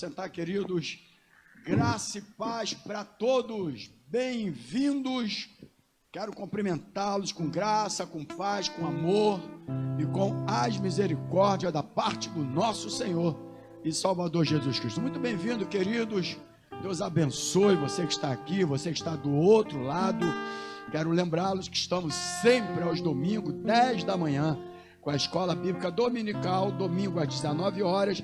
sentar, queridos. Graça e paz para todos. Bem-vindos. Quero cumprimentá-los com graça, com paz, com amor e com as misericórdias da parte do nosso Senhor e Salvador Jesus Cristo. Muito bem-vindo, queridos. Deus abençoe você que está aqui, você que está do outro lado. Quero lembrá-los que estamos sempre aos domingos, 10 da manhã, com a Escola Bíblica Dominical, domingo às 19 horas,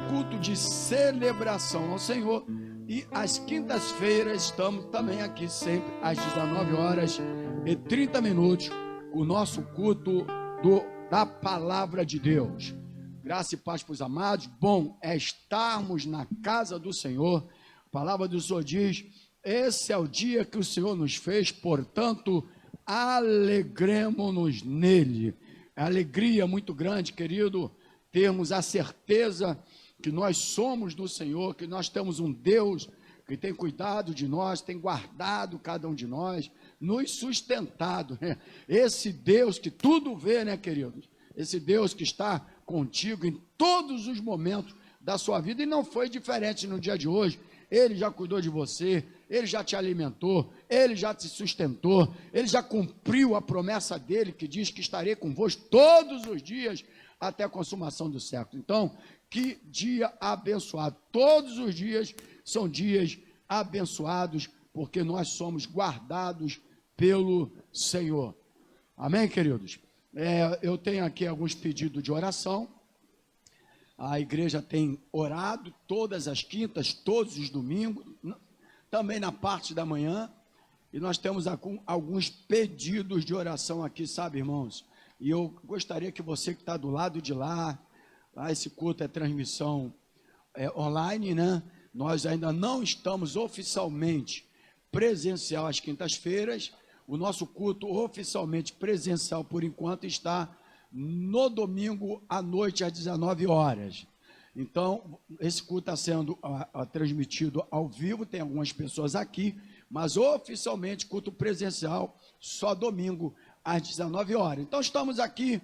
culto de celebração ao Senhor. E às quintas-feiras estamos também aqui sempre às 19 horas e 30 minutos, o nosso culto da Palavra de Deus. Graça e paz para os amados. Bom é estarmos na casa do Senhor. A palavra do Senhor diz: esse é o dia que o Senhor nos fez, portanto, alegremo-nos nele. É alegria muito grande, querido, termos a certeza que nós somos do Senhor, que nós temos um Deus que tem cuidado de nós, tem guardado cada um de nós, nos sustentado, né? Esse Deus que tudo vê, né, queridos? Esse Deus que está contigo em todos os momentos da sua vida, e não foi diferente no dia de hoje. Ele já cuidou de você, Ele já te alimentou, Ele já te sustentou, Ele já cumpriu a promessa dEle, que diz que estarei convosco todos os dias, até a consumação do século. Então, que dia abençoado. Todos os dias são dias abençoados, porque nós somos guardados pelo Senhor. Amém, queridos? Eu tenho aqui alguns pedidos de oração. A igreja tem orado todas as quintas, todos os domingos, também na parte da manhã, e nós temos alguns pedidos de oração aqui, sabe, irmãos? E eu gostaria que você que está do lado de lá, esse culto é transmissão online, né? Nós ainda não estamos oficialmente presencial às quintas-feiras. O nosso culto oficialmente presencial, por enquanto, está no domingo à noite, às 19 horas. Então, esse culto está sendo transmitido ao vivo, tem algumas pessoas aqui, mas oficialmente culto presencial só domingo às 19 horas. Então, estamos aqui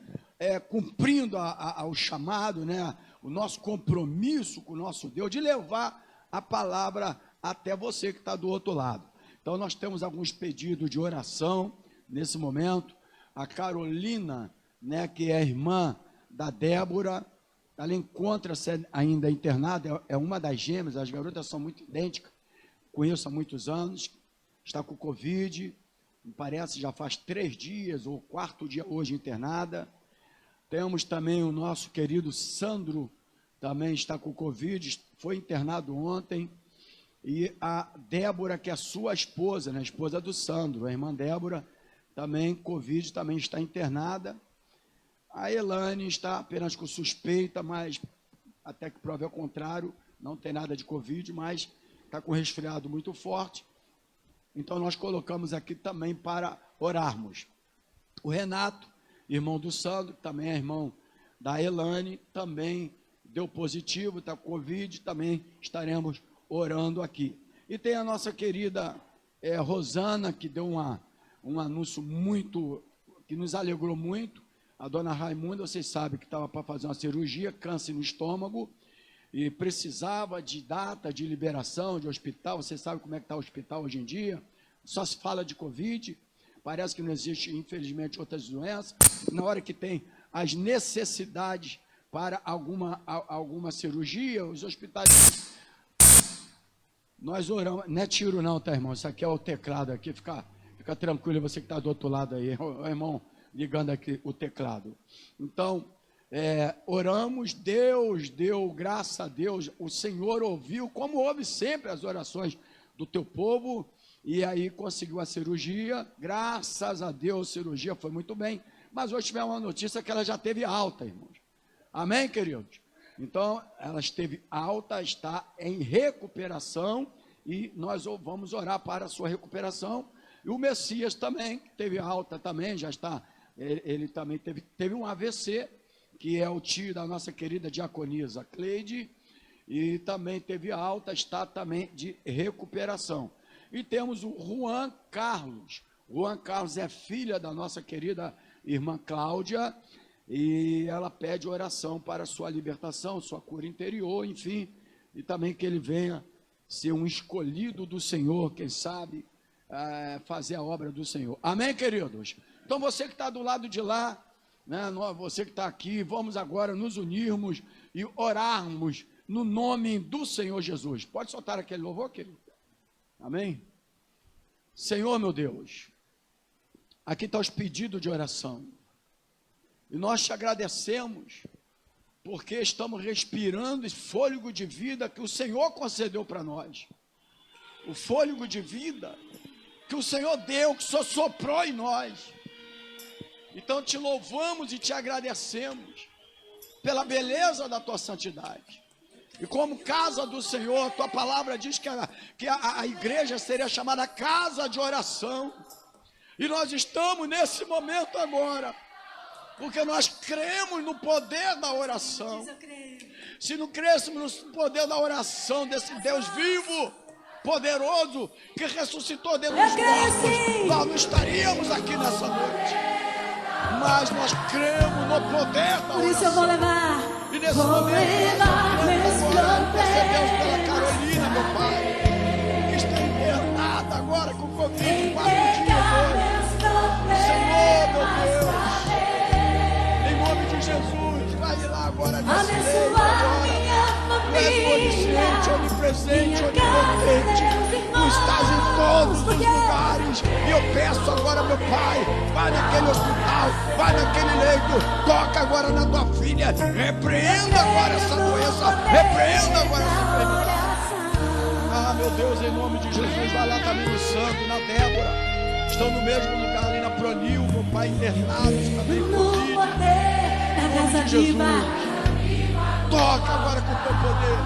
cumprindo o chamado, né, o nosso compromisso com o nosso Deus, de levar a palavra até você que está do outro lado. Então, nós temos alguns pedidos de oração nesse momento. A Carolina, né, que é a irmã da Débora, ela encontra-se ainda internada, é uma das gêmeas, as garotas são muito idênticas, conheço há muitos anos, está com Covid, me parece já faz 3 dias, ou 4º dia hoje internada. Temos também o nosso querido Sandro, também está com Covid, foi internado ontem. E a Débora, que é a sua esposa, né, a esposa do Sandro, a irmã Débora, também Covid, também está internada. A Elane está apenas com suspeita, mas até que prove ao contrário, não tem nada de Covid, mas está com resfriado muito forte. Então nós colocamos aqui também para orarmos. O Renato, irmão do Sandro, que também é irmão da Elane, também deu positivo, está com Covid, também estaremos orando aqui. E tem a nossa querida Rosana, que deu um anúncio que nos alegrou muito. A dona Raimunda, vocês sabem que estava para fazer uma cirurgia, câncer no estômago, e precisava de data de liberação de hospital. Vocês sabem como é que está o hospital hoje em dia, só se fala de Covid, parece que não existe, infelizmente, outras doenças. Na hora que tem as necessidades para alguma cirurgia, os hospitais... Nós oramos, não é tiro não, tá, irmão? Isso aqui é o teclado aqui, fica tranquilo, você que está do outro lado aí, o irmão ligando aqui o teclado. Então, oramos, Deus deu, graças a Deus, o Senhor ouviu, como ouve sempre as orações do teu povo, e aí conseguiu a cirurgia, graças a Deus, a cirurgia foi muito bem, mas hoje tivemos uma notícia que ela já teve alta, irmãos. Amém, queridos? Então, ela esteve alta, está em recuperação, e nós vamos orar para a sua recuperação. E o Messias também, que teve alta também, já está, ele também teve um AVC, que é o tio da nossa querida diaconisa Cleide, e também teve alta, está também de recuperação. E temos o Juan Carlos. Juan Carlos é filha da nossa querida irmã Cláudia, e ela pede oração para sua libertação, sua cura interior, enfim, e também que ele venha ser um escolhido do Senhor, quem sabe, fazer a obra do Senhor. Amém, queridos? Então você que está do lado de lá, né, você que está aqui, vamos agora nos unirmos e orarmos no nome do Senhor Jesus. Pode soltar aquele louvor, querido? Amém? Senhor, meu Deus, aqui está os pedidos de oração, e nós te agradecemos, porque estamos respirando esse fôlego de vida que o Senhor concedeu para nós, o fôlego de vida que o Senhor deu, que só soprou em nós. Então te louvamos e te agradecemos pela beleza da tua santidade. E como casa do Senhor, tua palavra diz que a igreja seria chamada casa de oração. E nós estamos nesse momento agora, porque nós cremos no poder da oração. Se não crêssemos no poder da oração desse Deus vivo, poderoso, que ressuscitou dentro dos mortos, nós não estaríamos aqui nessa noite. Mas nós cremos no poder da oração. Por isso eu vou levar. E nesse momento, nós recebemos pela Carolina, meu Pai, que está internada agora com Covid, 4 dias. Senhor, meu Deus, em nome de Jesus, vai lá agora nesse leito agora. Tu és onisciente, onipresente, onipotente. Tu estás em todos os lugares. E eu peço agora, meu Pai, vai naquele hospital, vai naquele leito, toca agora na tua filha, repreenda agora essa doença, repreenda agora essa enfermidade. Ah, meu Deus, em nome de Jesus, vai lá também no Santo, na Débora, estão no mesmo lugar ali na Pronil, meu Pai, internados também com Covid. Em nome de Jesus. Toca agora com o teu poder.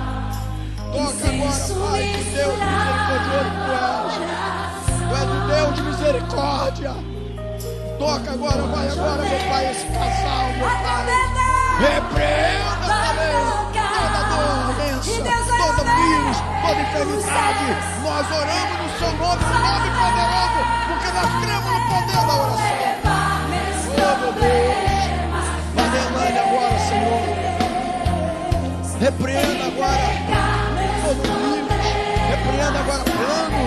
Toca agora, Pai, que Deus misericordioso tu és o Deus de misericórdia. Toca agora, vai agora, meu Pai, esse casal, meu Pai. Repreenda também toda doença, todo vírus, toda enfermidade. Nós oramos no seu nome, no nome poderoso, porque nós cremos no poder da oração. Oh, meu Deus. Madelane agora, Senhor. Repreenda agora todo vírus, repreenda agora plano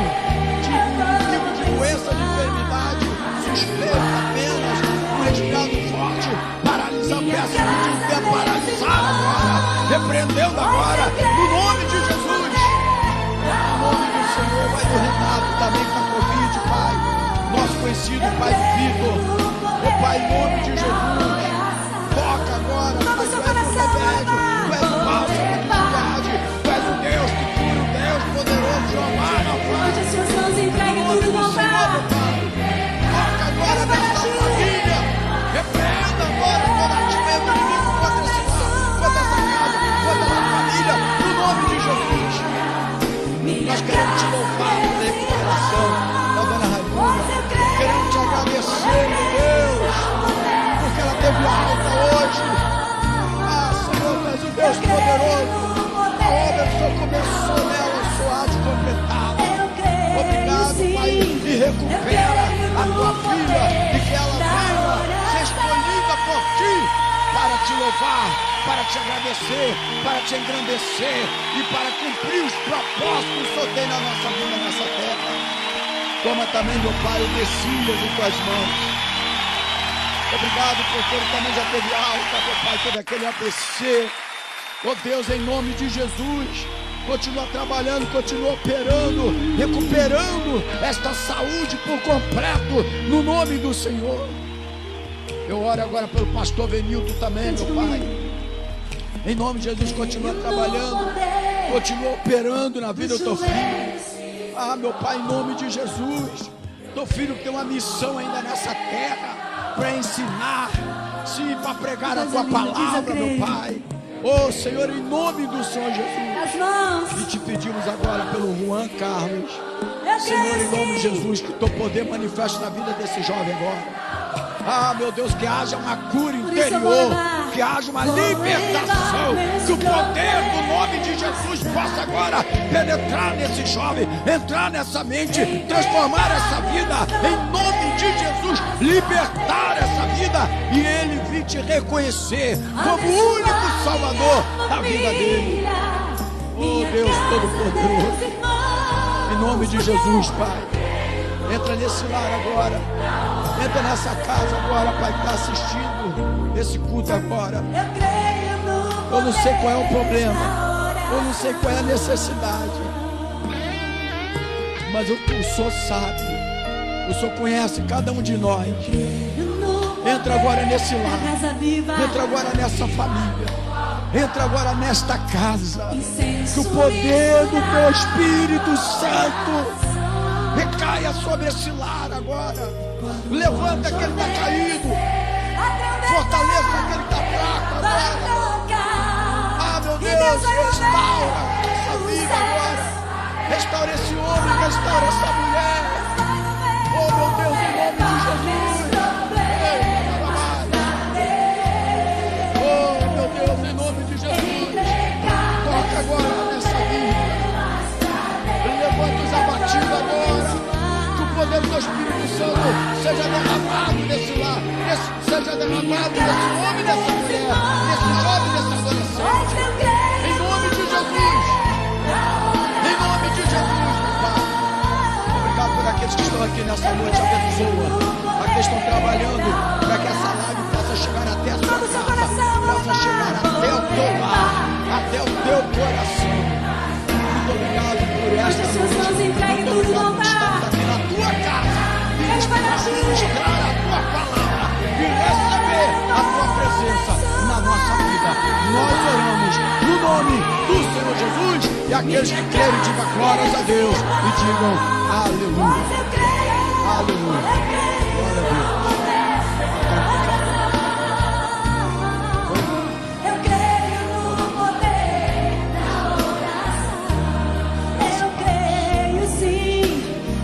de inimigo, de doença, de enfermidade, suspeito apenas, um resfriado forte, paralisar peça de inferno, paralisar agora, repreendendo agora, no nome de Jesus, no nome do Senhor. Vai do Renato também com a Covid, Pai, nosso conhecido Pai do Vitor, oh Pai, em nome de Jesus, toca agora, Pai, tu és o remédio. Tu és o bálsamo de verdade, tu és o Deus que cura, o Deus poderoso, Jeová, não faz. Hoje as suas mãos entreguem tudo, meu Pai. Toca agora nessa família, repreenda agora toda a artimanha do inimigo contra esse lar, contra essa casa, contra essa família, no nome de Jesus. Nós queremos te louvar pela recuperação da dona Raimundo, queremos te agradecer, meu Deus, porque ela teve alta hoje. Deus poderoso, a obra que o Senhor começou nela, o Senhor há de completá-la. Obrigado, Pai, e recupera a tua filha, e que ela venha ser escolhida por ti, para te louvar, para te agradecer, para te engrandecer, e para cumprir os propósitos que o Senhor tem na nossa vida, nessa terra. Toma também, meu Pai, o Messias em tuas mãos. Obrigado, porque ele também já teve alta, meu Pai, teve aquele AVC. Oh Deus, em nome de Jesus, continua trabalhando, continua operando, recuperando esta saúde por completo, no nome do Senhor. Eu oro agora pelo pastor Venildo também, meu Pai. Em nome de Jesus, continua trabalhando, continua operando na vida do teu filho. Ah, meu Pai, em nome de Jesus, teu filho tem uma missão ainda nessa terra, para ensinar, sim, para pregar a tua palavra, meu Pai. Oh Senhor, em nome do Senhor Jesus, e te pedimos agora pelo Juan Carlos, Senhor, em nome de Jesus, que o teu poder manifeste na vida desse jovem agora. Ah, meu Deus, que haja uma cura interior, que haja uma libertação, que o poder do nome de Jesus possa agora penetrar nesse jovem, entrar nessa mente, transformar essa vida, em nome de Jesus, libertar essa vida, e ele vir te reconhecer como o único Salvador da vida dele. Oh Deus Todo-Poderoso, em nome de Jesus, Pai. Entra nesse lar agora. Entra nessa casa agora, Pai, que está assistindo esse culto agora. Eu não sei qual é o problema. Eu não sei qual é a necessidade. Mas o Senhor sabe. O Senhor conhece cada um de nós. Entra agora nesse lar. Entra agora nessa família. Entra agora nesta casa. Que o poder do Teu Espírito Santo recaia sobre esse lar agora. Levanta aquele que está caído. Fortaleça aquele que está fraco agora. Ah, meu Deus, restaura essa vida agora. Restaura esse homem, restaura essa mulher. Oh, meu Deus, em nome de Jesus. Oh, meu Deus, em nome de Jesus. Toca agora nessa vida. Levanta os abatidos agora. Que o poder do Espírito Santo seja derramado nesse lar. Seja derramado nesse homem, nessa mulher, nesse jovem, nesse adolescente. Em nome de Jesus. Em nome de Jesus, Pai. Obrigado por aqueles que estão aqui nessa noite. Abençoa. Aqueles que estão trabalhando para que essa live possa chegar até a sua casa. Possa chegar até o teu lar. Até o teu coração. Muito obrigado por esta noite. Muito obrigado por estar aqui na tua casa. Ministrar a tua palavra. E receber a tua presença na nossa vida. Nós oramos no nome do Senhor Jesus. E aqueles que crerem, digam glórias a Deus. E digam aleluia. Aleluia. Glória a Deus. Eu creio no poder da oração. Eu creio sim.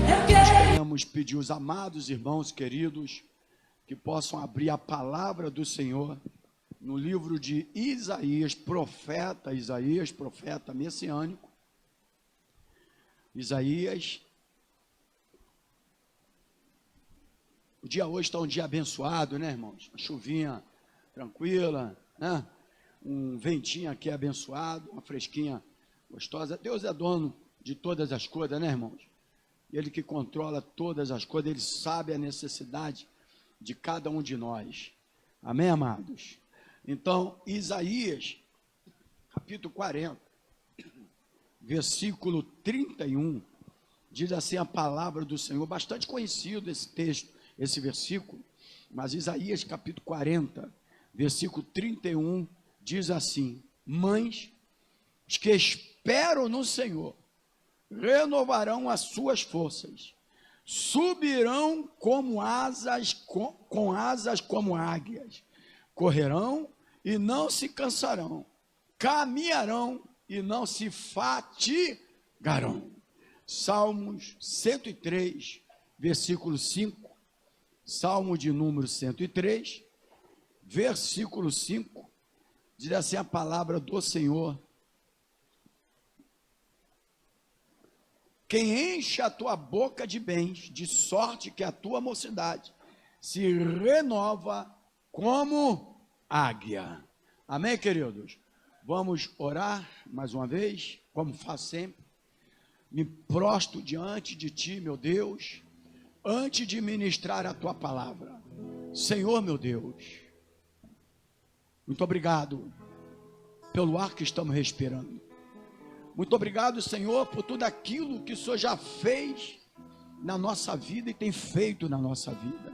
Eu creio. Queremos pedir os amados irmãos queridos que possam abrir a palavra do Senhor no livro de Isaías, profeta messiânico. Isaías. O dia hoje está um dia abençoado, né, irmãos? Uma chuvinha tranquila, né? Um ventinho aqui abençoado, uma fresquinha gostosa. Deus é dono de todas as coisas, né, irmãos? Ele que controla todas as coisas, Ele sabe a necessidade de cada um de nós. Amém, amados? Então, Isaías, capítulo 40, versículo 31, diz assim a palavra do Senhor, bastante conhecido esse texto, esse versículo, mas Isaías, capítulo 40, versículo 31, diz assim: mães, os que esperam no Senhor, renovarão as suas forças, subirão como asas, com asas como águias, correrão e não se cansarão, caminharão e não se fatigarão. Salmos 103, versículo 5, Salmo de número 103, versículo 5, diz assim a palavra do Senhor: quem enche a tua boca de bens, de sorte que a tua mocidade se renova como águia. Amém, queridos? Vamos orar mais uma vez, como faço sempre. Me prostro diante de ti, meu Deus, antes de ministrar a tua palavra. Senhor, meu Deus, muito obrigado pelo ar que estamos respirando. Muito obrigado, Senhor, por tudo aquilo que o Senhor já fez na nossa vida e tem feito na nossa vida.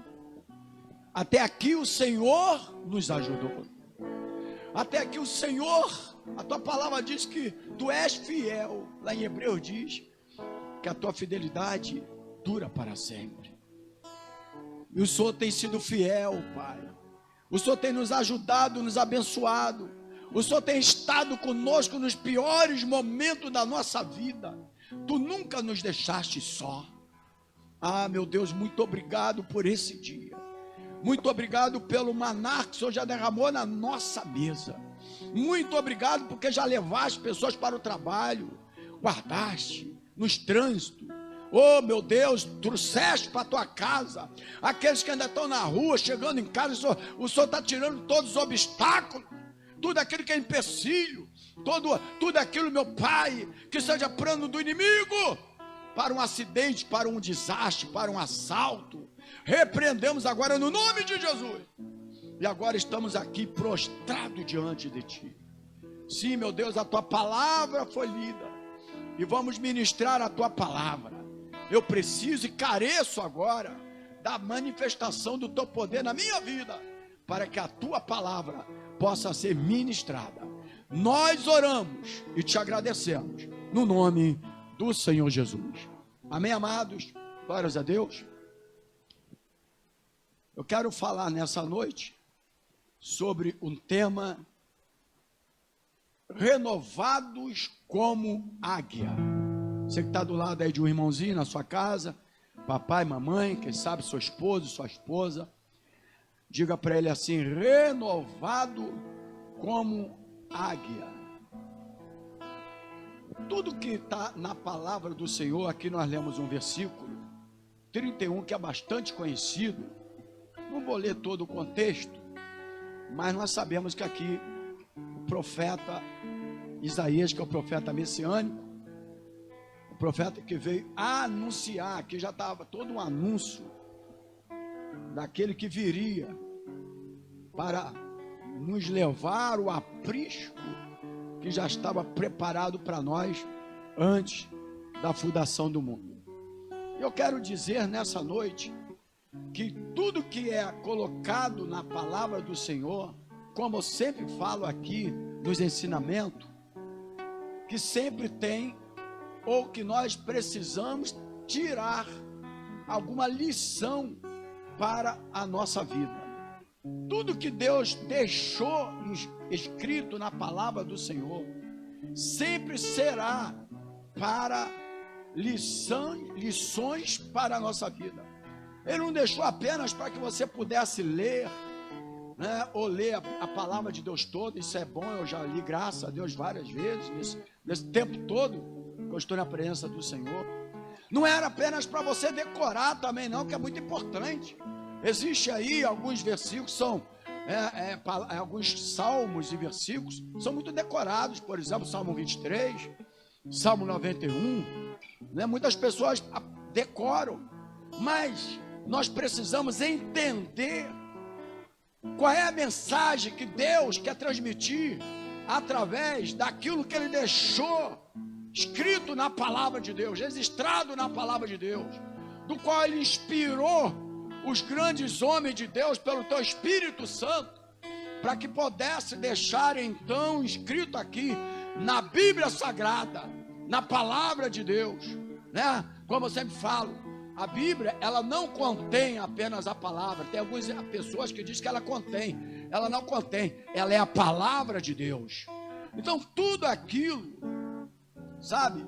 Até aqui o Senhor nos ajudou. Até aqui o Senhor, a tua palavra diz que tu és fiel. Lá em Hebreus diz que a tua fidelidade dura para sempre. E o Senhor tem sido fiel, Pai. O Senhor tem nos ajudado, nos abençoado. O Senhor tem estado conosco nos piores momentos da nossa vida. Tu nunca nos deixaste só. Ah, meu Deus, muito obrigado por esse dia. Muito obrigado pelo maná que o Senhor já derramou na nossa mesa. Muito obrigado porque já levaste pessoas para o trabalho, guardaste nos trânsitos. Oh, meu Deus, trouxeste para a tua casa aqueles que ainda estão na rua, chegando em casa. O Senhor está tirando todos os obstáculos, tudo aquilo que é empecilho. tudo aquilo, meu Pai, que seja plano do inimigo, para um acidente, para um desastre, para um assalto, repreendemos agora no nome de Jesus, e agora estamos aqui prostrados diante de Ti. Sim, meu Deus, a Tua palavra foi lida, e vamos ministrar a Tua palavra. Eu preciso e careço agora da manifestação do Teu poder na minha vida, para que a Tua palavra possa ser ministrada. Nós oramos e Te agradecemos, no nome do Senhor Jesus. Amém, amados? Glórias a Deus. Eu quero falar nessa noite sobre um tema: renovados como águia. Você que está do lado aí de um irmãozinho na sua casa, papai, mamãe, quem sabe seu esposo, sua esposa, diga para ele assim: renovado como águia. Tudo que está na palavra do Senhor, aqui nós lemos um versículo 31 que é bastante conhecido. Não vou ler todo o contexto, mas nós sabemos que aqui o profeta Isaías, que é o profeta messiânico, o profeta que veio anunciar, que já estava todo um anúncio daquele que viria para nos levar o aprisco que já estava preparado para nós antes da fundação do mundo. Eu quero dizer nessa noite que tudo que é colocado na palavra do Senhor, como eu sempre falo aqui nos ensinamentos, que sempre tem, ou que nós precisamos tirar alguma lição para a nossa vida. Tudo que Deus deixou escrito na palavra do Senhor sempre será para lições para a nossa vida. Ele não deixou apenas para que você pudesse ler, né, ou ler a palavra de Deus toda. Isso é bom, eu já li, graças a Deus, várias vezes nesse tempo todo que eu estou na presença do Senhor. Não era apenas para você decorar também não, que é muito importante. Existe aí alguns versículos, são alguns salmos e versículos, são muito decorados. Por exemplo, Salmo 23, Salmo 91, né? Muitas pessoas decoram, mas nós precisamos entender qual é a mensagem que Deus quer transmitir através daquilo que Ele deixou escrito na palavra de Deus, registrado na palavra de Deus, do qual Ele inspirou os grandes homens de Deus pelo teu Espírito Santo, para que pudesse deixar então escrito aqui na Bíblia Sagrada, na palavra de Deus, né? Como eu sempre falo, a Bíblia, ela não contém apenas a palavra. Tem algumas pessoas que dizem que ela contém. Ela não contém, ela é a palavra de Deus. Então tudo aquilo, sabe,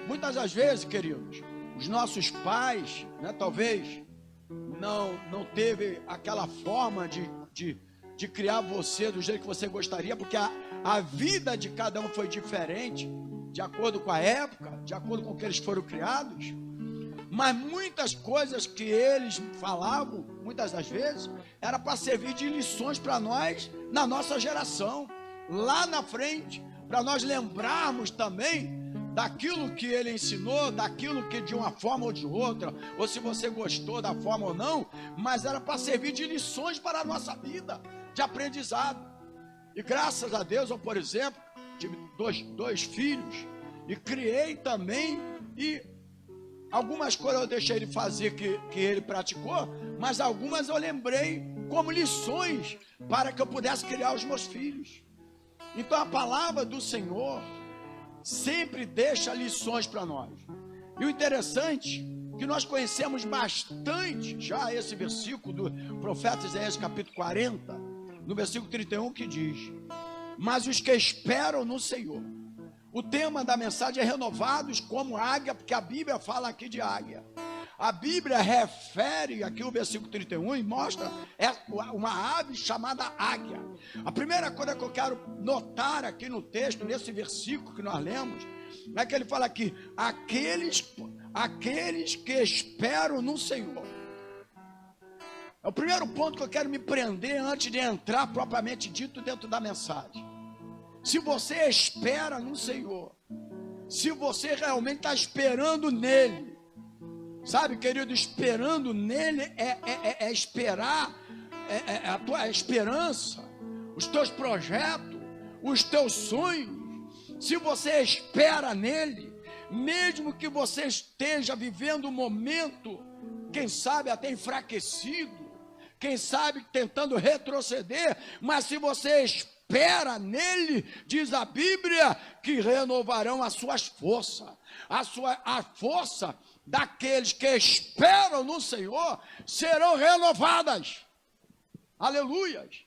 muitas das vezes, queridos, os nossos pais, né, talvez não teve aquela forma de criar você do jeito que você gostaria, porque a vida de cada um foi diferente, de acordo com a época, de acordo com o que eles foram criados. Mas muitas coisas que eles falavam, muitas das vezes, era para servir de lições para nós, na nossa geração, lá na frente, para nós lembrarmos também daquilo que ele ensinou, daquilo que de uma forma ou de outra, ou se você gostou da forma ou não, mas era para servir de lições para a nossa vida, de aprendizado. E graças a Deus, eu, por exemplo, tive dois filhos, e criei também, e algumas coisas eu deixei ele fazer que ele praticou, mas algumas eu lembrei como lições, para que eu pudesse criar os meus filhos. Então a palavra do Senhor sempre deixa lições para nós. E o interessante é que nós conhecemos bastante já esse versículo do profeta Isaías, capítulo 40, no versículo 31, que diz: mas os que esperam no Senhor. O tema da mensagem é renovados como águia, porque a Bíblia fala aqui de águia. A Bíblia refere aqui o versículo 31 e mostra uma ave chamada águia. A primeira coisa que eu quero notar aqui no texto, nesse versículo que nós lemos, é que ele fala aqui: aqueles que esperam no Senhor. É o primeiro ponto que eu quero me prender antes de entrar propriamente dito dentro da mensagem. Se você espera no Senhor, se você realmente está esperando nele, sabe, querido, esperando nele é esperar, a tua esperança, os teus projetos, os teus sonhos. Se você espera nele, mesmo que você esteja vivendo um momento, quem sabe até enfraquecido, quem sabe tentando retroceder, mas se você espera nele, diz a Bíblia, que renovarão as suas forças, a força daqueles que esperam no Senhor serão renovadas, aleluias,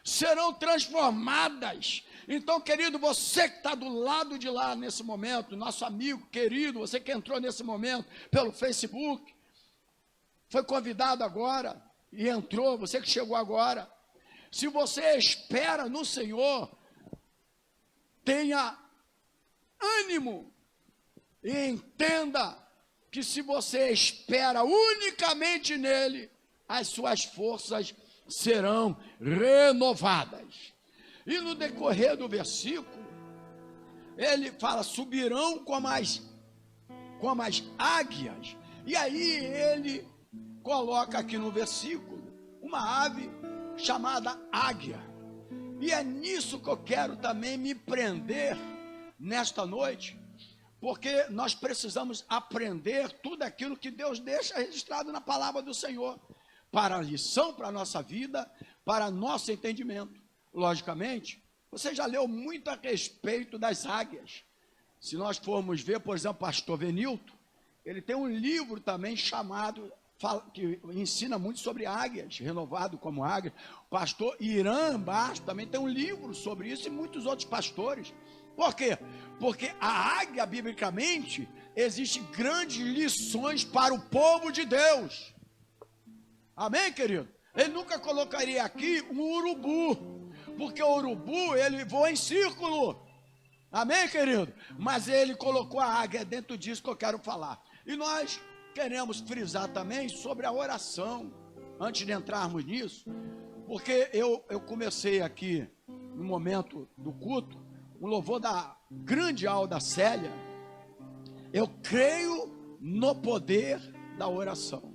serão transformadas. Então, querido, você que está do lado de lá nesse momento, nosso amigo querido, você que entrou nesse momento pelo Facebook, foi convidado agora e entrou, você que chegou agora, se você espera no Senhor, tenha ânimo e entenda que se você espera unicamente nele, as suas forças serão renovadas. E no decorrer do versículo, ele fala, subirão como as águias. E aí ele coloca aqui no versículo uma ave chamada águia. E é nisso que eu quero também me prender nesta noite, porque nós precisamos aprender tudo aquilo que Deus deixa registrado na palavra do Senhor, para a lição, para a nossa vida, para nosso entendimento. Logicamente, você já leu muito a respeito das águias. Se nós formos ver, por exemplo, o pastor Venilton, ele tem um livro também chamado, que ensina muito sobre águias, renovado como águia. O pastor Irã Bastos também tem um livro sobre isso, e muitos outros pastores. Por quê? Porque a águia, biblicamente, existem grandes lições para o povo de Deus. Amém, querido? Ele nunca colocaria aqui um urubu, porque o urubu, ele voa em círculo. Amém, querido? Mas ele colocou a águia dentro disso que eu quero falar. E nós queremos frisar também sobre a oração, antes de entrarmos nisso, porque eu comecei aqui, no momento do culto, um louvor da grande Alda Célia. Eu creio no poder da oração.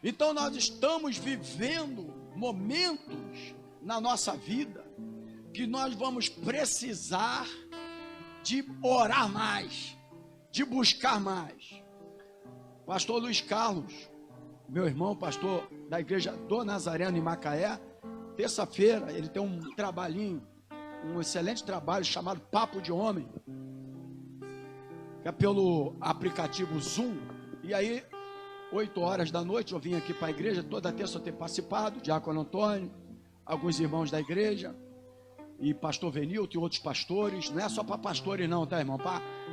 Então nós estamos vivendo momentos na nossa vida que nós vamos precisar de orar mais, de buscar mais. Pastor Luiz Carlos, meu irmão, pastor da igreja do Nazareno em Macaé, terça-feira ele tem um trabalhinho, um excelente trabalho chamado Papo de Homem, que é pelo aplicativo Zoom. E aí 8 horas da noite eu vim aqui para a igreja, toda terça eu tenho participado, Diácono Antônio, alguns irmãos da igreja, e pastor Venilton e outros pastores. Não é só para pastores não, tá, irmão?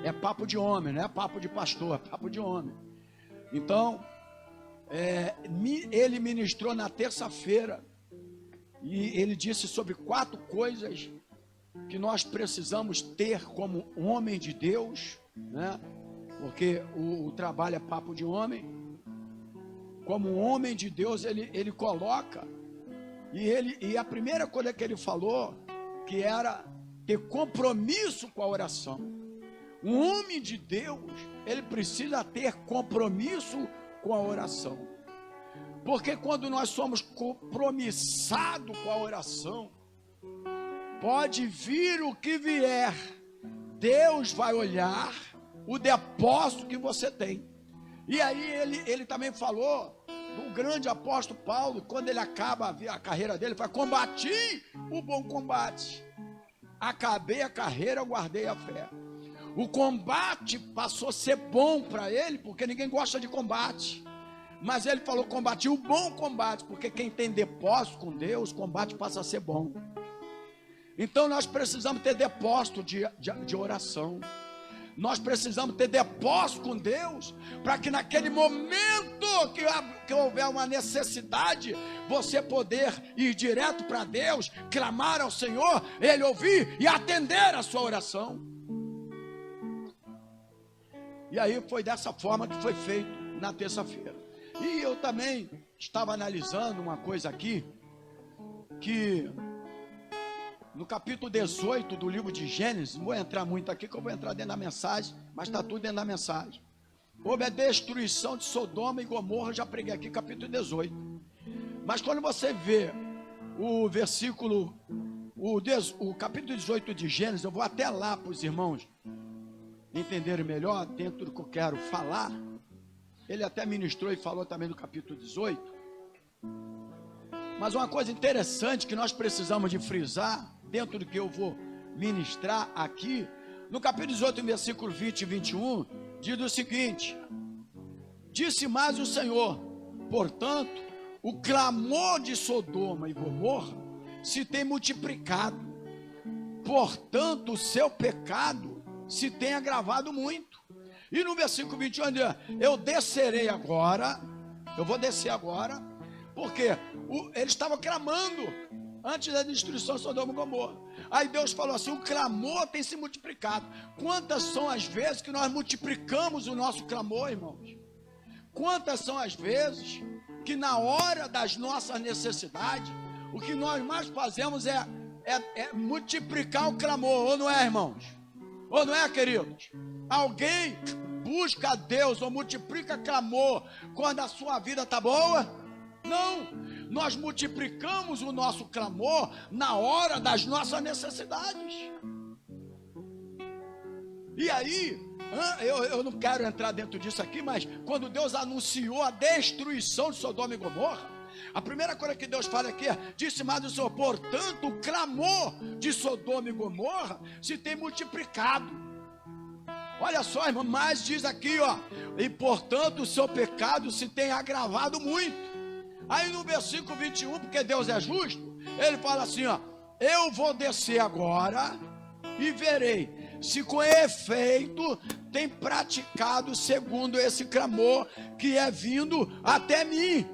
É papo de homem, não é papo de pastor, é papo de homem. Então, ele ministrou na terça-feira, e ele disse sobre 4 coisas que nós precisamos ter como homem de Deus, né? Porque o trabalho é papo de homem. Como homem de Deus, ele coloca, e a primeira coisa que ele falou, que era ter compromisso com a oração. Um homem de Deus, ele precisa ter compromisso com a oração, porque quando nós somos compromissados com a oração, pode vir o que vier, Deus vai olhar o depósito que você tem. E aí ele também falou do grande apóstolo Paulo, quando ele acaba a carreira dele, ele fala, combati o bom combate, acabei a carreira, guardei a fé. O combate passou a ser bom para ele, porque ninguém gosta de combate, mas ele falou, combati o bom combate, porque quem tem depósito com Deus, combate passa a ser bom. Então nós precisamos ter depósito de oração. Nós precisamos ter depósito com Deus, para que naquele momento que houver uma necessidade, você poder ir direto para Deus, clamar ao Senhor, Ele ouvir e atender a sua oração. E aí foi dessa forma que foi feito na terça-feira. E eu também estava analisando uma coisa aqui, que no capítulo 18 do livro de Gênesis, não vou entrar muito aqui, que eu vou entrar dentro da mensagem, mas está tudo dentro da mensagem. Houve a destruição de Sodoma e Gomorra, já preguei aqui, capítulo 18. Mas quando você vê o versículo, o capítulo 18 de Gênesis, eu vou até lá para os irmãos entenderem melhor, dentro do que eu quero falar. Ele até ministrou e falou também do capítulo 18. Mas uma coisa interessante que nós precisamos de frisar, dentro do que eu vou ministrar aqui, no capítulo 18, versículo 20 e 21, diz o seguinte: disse mais o Senhor, portanto, o clamor de Sodoma e Gomorra se tem multiplicado, portanto, o seu pecado se tem agravado muito. E no versículo 21, eu descerei agora, eu vou descer agora, porque eles estavam clamando antes da destruição de Sodoma e Gomorra. Aí Deus falou assim: o clamor tem se multiplicado. Quantas são as vezes que nós multiplicamos o nosso clamor, irmãos? Quantas são as vezes que na hora das nossas necessidades, o que nós mais fazemos é multiplicar o clamor, ou não é, irmãos? Ou não é, queridos? Alguém busca a Deus ou multiplica clamor quando a sua vida está boa? Não, nós multiplicamos o nosso clamor na hora das nossas necessidades. E aí, eu não quero entrar dentro disso aqui, mas quando Deus anunciou a destruição de Sodoma e Gomorra, a primeira coisa que Deus fala aqui é: disse mais o Senhor, portanto, o clamor de Sodoma e Gomorra se tem multiplicado. Olha só, irmão, mas diz aqui, ó, e portanto o seu pecado se tem agravado muito. Aí no versículo 21, porque Deus é justo, ele fala assim, ó: eu vou descer agora e verei se com efeito tem praticado segundo esse clamor que é vindo até mim,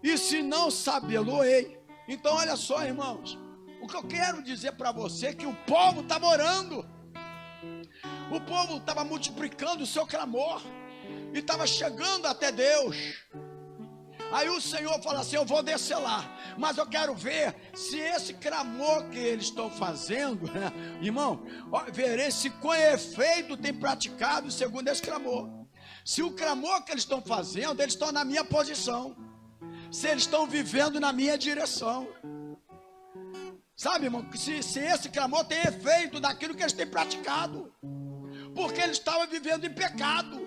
e se não sabê-lo-ei. Então olha só, irmãos, o que eu quero dizer para você é que o povo estava orando, o povo estava multiplicando o seu clamor e estava chegando até Deus. Aí o Senhor fala assim: eu vou descer lá, mas eu quero ver se esse clamor que eles estão fazendo, né, irmão, verei se com efeito tem praticado segundo esse clamor. Se o clamor que eles estão fazendo, eles estão na minha posição, se eles estão vivendo na minha direção. Sabe, irmão, se esse clamor tem efeito daquilo que eles têm praticado, porque eles estavam vivendo em pecado.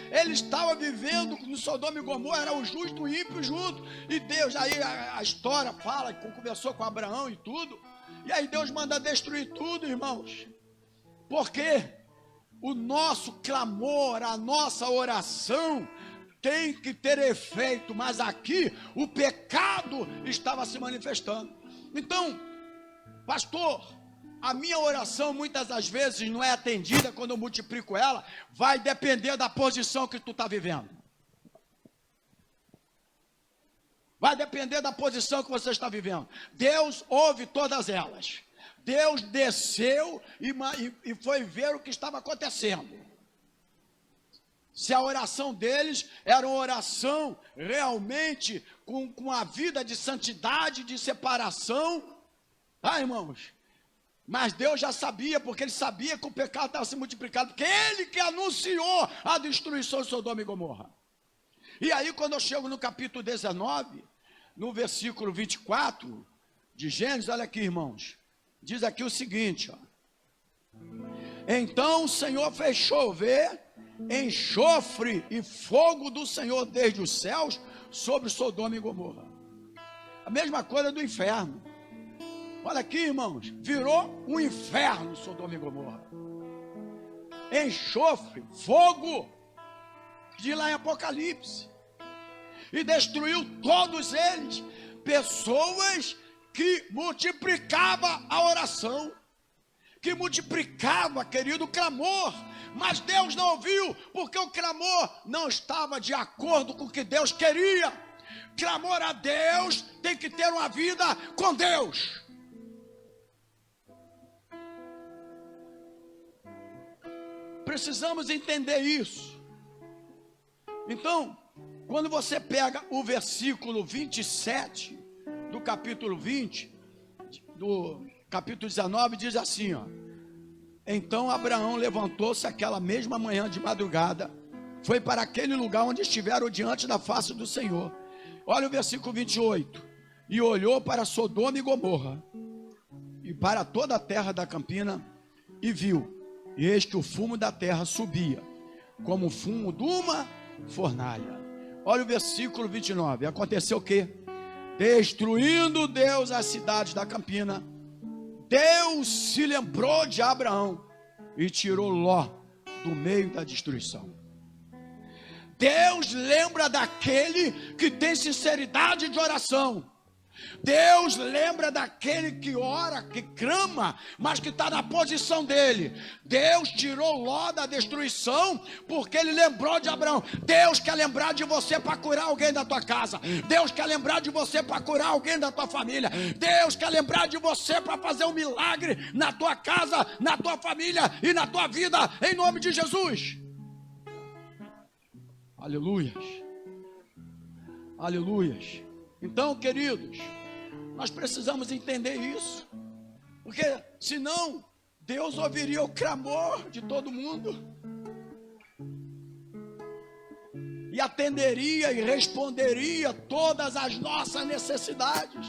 Ele estava vivendo no Sodoma e Gomorra, era o justo, o ímpio junto. E Deus, aí a história fala que conversou com Abraão e tudo. E aí Deus manda destruir tudo, irmãos. Porque o nosso clamor, a nossa oração tem que ter efeito. Mas aqui o pecado estava se manifestando. Então, pastor, a minha oração muitas das vezes não é atendida quando eu multiplico ela. Vai depender da posição que tu está vivendo. Vai depender da posição que você está vivendo. Deus ouve todas elas. Deus desceu e foi ver o que estava acontecendo. Se a oração deles era uma oração realmente com a vida de santidade, de separação, tá, irmãos? Mas Deus já sabia, porque ele sabia que o pecado estava se multiplicando, porque ele que anunciou a destruição de Sodoma e Gomorra. E aí quando eu chego no capítulo 19, no versículo 24 de Gênesis, olha aqui, irmãos, diz aqui o seguinte, ó: então o Senhor fez chover enxofre e fogo do Senhor desde os céus sobre Sodoma e Gomorra. A mesma coisa do inferno. Olha aqui, irmãos, virou um inferno Sodoma e Gomorra. Enxofre, fogo, de lá em Apocalipse. E destruiu todos eles. Pessoas que multiplicavam a oração, que multiplicava, querido, o clamor. Mas Deus não ouviu, porque o clamor não estava de acordo com o que Deus queria. Clamor a Deus tem que ter uma vida com Deus. Precisamos entender isso. Então, quando você pega o versículo 27 do capítulo 20 do capítulo 19, diz assim, ó. Então Abraão levantou-se aquela mesma manhã de madrugada, foi para aquele lugar onde estiveram diante da face do Senhor. Olha o versículo 28. E olhou para Sodoma e Gomorra, e para toda a terra da campina, e viu, e eis que o fumo da terra subia, como o fumo de uma fornalha. Olha o versículo 29. Aconteceu o quê? Destruindo Deus as cidades da campina, Deus se lembrou de Abraão e tirou Ló do meio da destruição. Deus lembra daquele que tem sinceridade de oração. Deus lembra daquele que ora, que clama, mas que está na posição dele. Deus tirou Ló da destruição porque ele lembrou de Abraão. Deus quer lembrar de você para curar alguém da tua casa. Deus quer lembrar de você para curar alguém da tua família. Deus quer lembrar de você para fazer um milagre na tua casa, na tua família e na tua vida, em nome de Jesus. Aleluias. Aleluias. Então, queridos, nós precisamos entender isso, porque senão Deus ouviria o clamor de todo mundo e atenderia e responderia todas as nossas necessidades.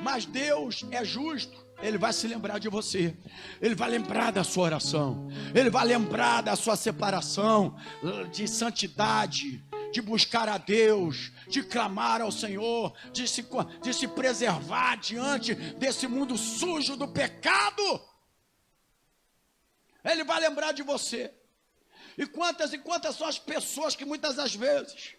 Mas Deus é justo, Ele vai se lembrar de você, Ele vai lembrar da sua oração, Ele vai lembrar da sua separação, de santidade, de buscar a Deus, de clamar ao Senhor, de se preservar diante desse mundo sujo do pecado. Ele vai lembrar de você. E quantas são as pessoas que muitas das vezes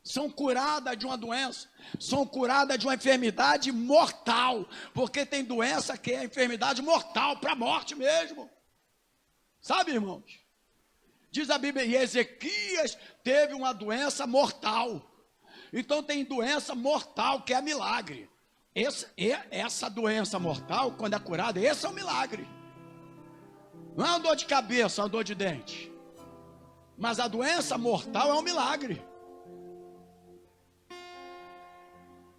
são curadas de uma doença, são curadas de uma enfermidade mortal, porque tem doença que é enfermidade mortal, para a morte mesmo. Sabe, irmãos? Diz a Bíblia, e Ezequias teve uma doença mortal. Então tem doença mortal que é milagre. Essa doença mortal, quando é curada, esse é um milagre. Não é uma dor de cabeça, é uma dor de dente. Mas a doença mortal é um milagre.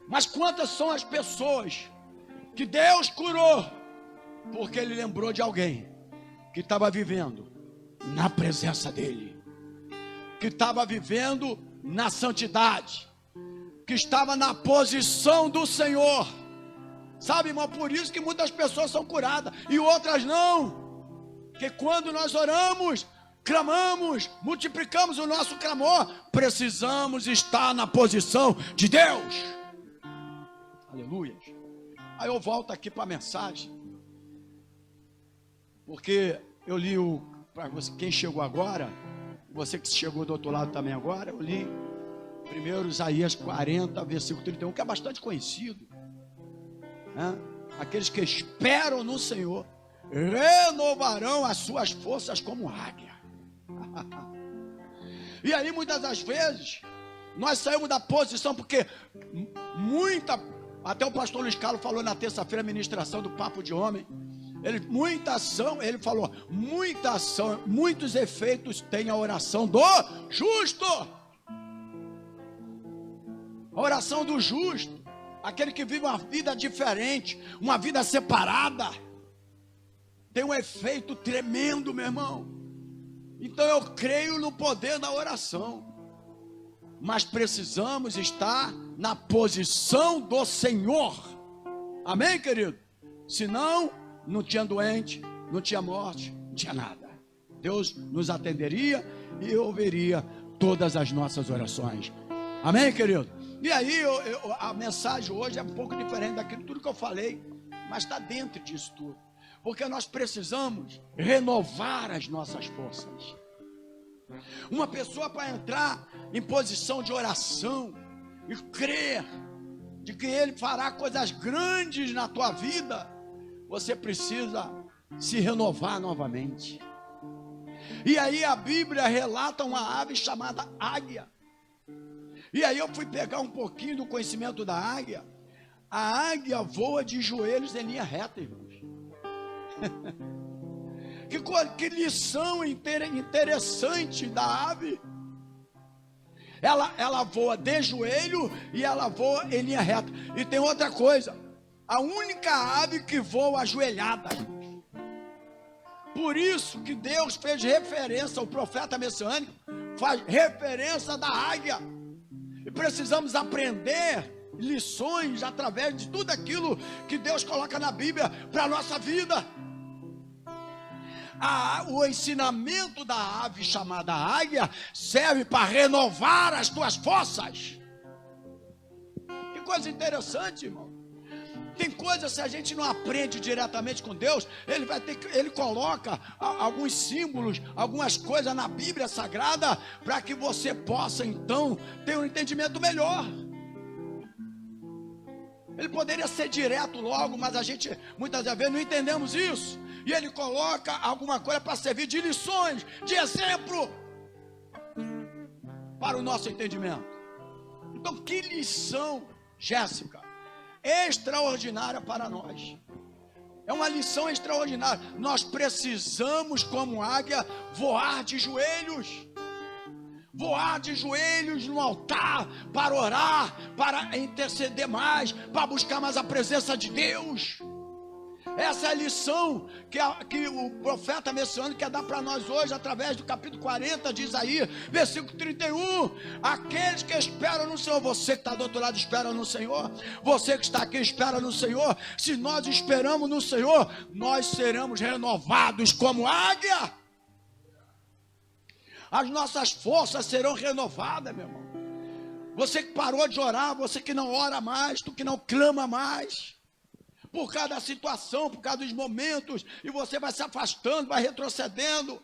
Mas quantas são as pessoas que Deus curou porque Ele lembrou de alguém que estava vivendo na presença dEle, que estava vivendo na santidade, que estava na posição do Senhor. Sabe, irmão, por isso que muitas pessoas são curadas e outras não. Porque quando nós oramos, clamamos, multiplicamos o nosso clamor, precisamos estar na posição de Deus. Aleluia. Aí eu volto aqui para a mensagem, porque eu li para você, quem chegou agora, você que chegou do outro lado também agora, eu li primeiro Isaías 40, versículo 31, que é bastante conhecido, né? Aqueles que esperam no Senhor renovarão as suas forças como águia. E aí muitas das vezes nós saímos da posição, porque até o pastor Luiz Carlos falou na terça-feira, a ministração do Papo de Homem, ele falou, muita ação, muitos efeitos tem a oração do justo. A oração do justo, aquele que vive uma vida diferente, uma vida separada, tem um efeito tremendo, meu irmão. Então eu creio no poder da oração, mas precisamos estar na posição do Senhor. Amém, querido? Senão não tinha doente, não tinha morte, não tinha nada. Deus nos atenderia e ouviria todas as nossas orações. Amém, querido? E aí a mensagem hoje é um pouco diferente daquilo tudo que eu falei, mas está dentro disso tudo, porque nós precisamos renovar as nossas forças. Uma pessoa para entrar em posição de oração e crer de que Ele fará coisas grandes na tua vida, você precisa se renovar novamente. E aí a Bíblia relata uma ave chamada águia. E aí eu fui pegar um pouquinho do conhecimento da águia. A águia voa de joelhos em linha reta, irmãos. Que lição interessante da ave. Ela voa de joelho e ela voa em linha reta. E tem outra coisa, a única ave que voa ajoelhada. Por isso que Deus fez referência, o profeta messiânico faz referência da águia. E precisamos aprender lições através de tudo aquilo que Deus coloca na Bíblia para a nossa vida. O ensinamento da ave chamada águia serve para renovar as tuas forças. Que coisa interessante, irmão. Tem coisas, se a gente não aprende diretamente com Deus, ele coloca alguns símbolos, algumas coisas na Bíblia Sagrada, para que você possa então ter um entendimento melhor. Ele poderia ser direto logo, mas a gente muitas vezes não entendemos isso. E ele coloca alguma coisa para servir de lições, de exemplo, para o nosso entendimento. Então, que lição, Jéssica, extraordinária para nós. É uma lição extraordinária. Nós precisamos, como águia, voar de joelhos. Voar de joelhos no altar, para orar, para interceder mais, para buscar mais a presença de Deus. Essa é a lição que o profeta messiânico quer dar para nós hoje, através do capítulo 40 de Isaías, versículo 31. Aqueles que esperam no Senhor, você que está do outro lado espera no Senhor, você que está aqui espera no Senhor. Se nós esperamos no Senhor, nós seremos renovados como águia. As nossas forças serão renovadas, meu irmão. Você que parou de orar, você que não ora mais, tu que não clama mais, por causa da situação, por causa dos momentos, e você vai se afastando, vai retrocedendo.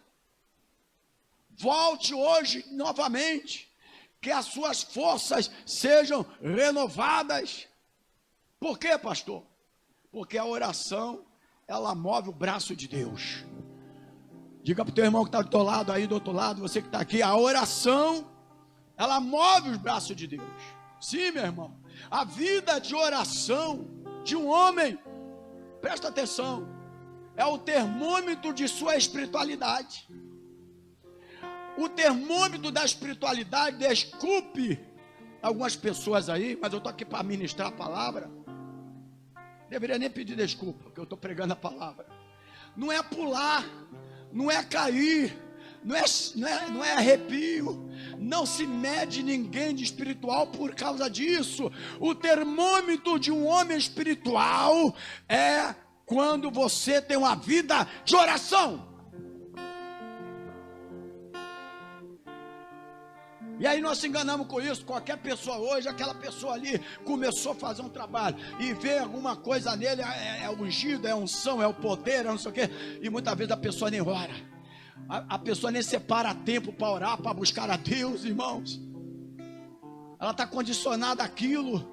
Volte hoje novamente, que as suas forças sejam renovadas. Por quê, pastor? Porque a oração, ela move o braço de Deus. Diga para o teu irmão que está do teu lado aí, do outro lado, você que está aqui, a oração, ela move os braços de Deus. Sim, meu irmão, a vida de oração de um homem, presta atenção, é o termômetro de sua espiritualidade. O termômetro da espiritualidade, desculpe algumas pessoas aí, mas eu estou aqui para ministrar a palavra. Deveria nem pedir desculpa, porque eu estou pregando a palavra. Não é pular, não é cair, não é arrepio, não se mede ninguém de espiritual por causa disso. O termômetro de um homem espiritual é quando você tem uma vida de oração. E aí nós se enganamos com isso. Qualquer pessoa hoje, aquela pessoa ali começou a fazer um trabalho e vê alguma coisa nele, é ungido, é unção, é o poder, é não sei o quê, e muitas vezes a pessoa nem ora. A pessoa nem separa tempo para orar, para buscar a Deus, irmãos. Ela está condicionada àquilo,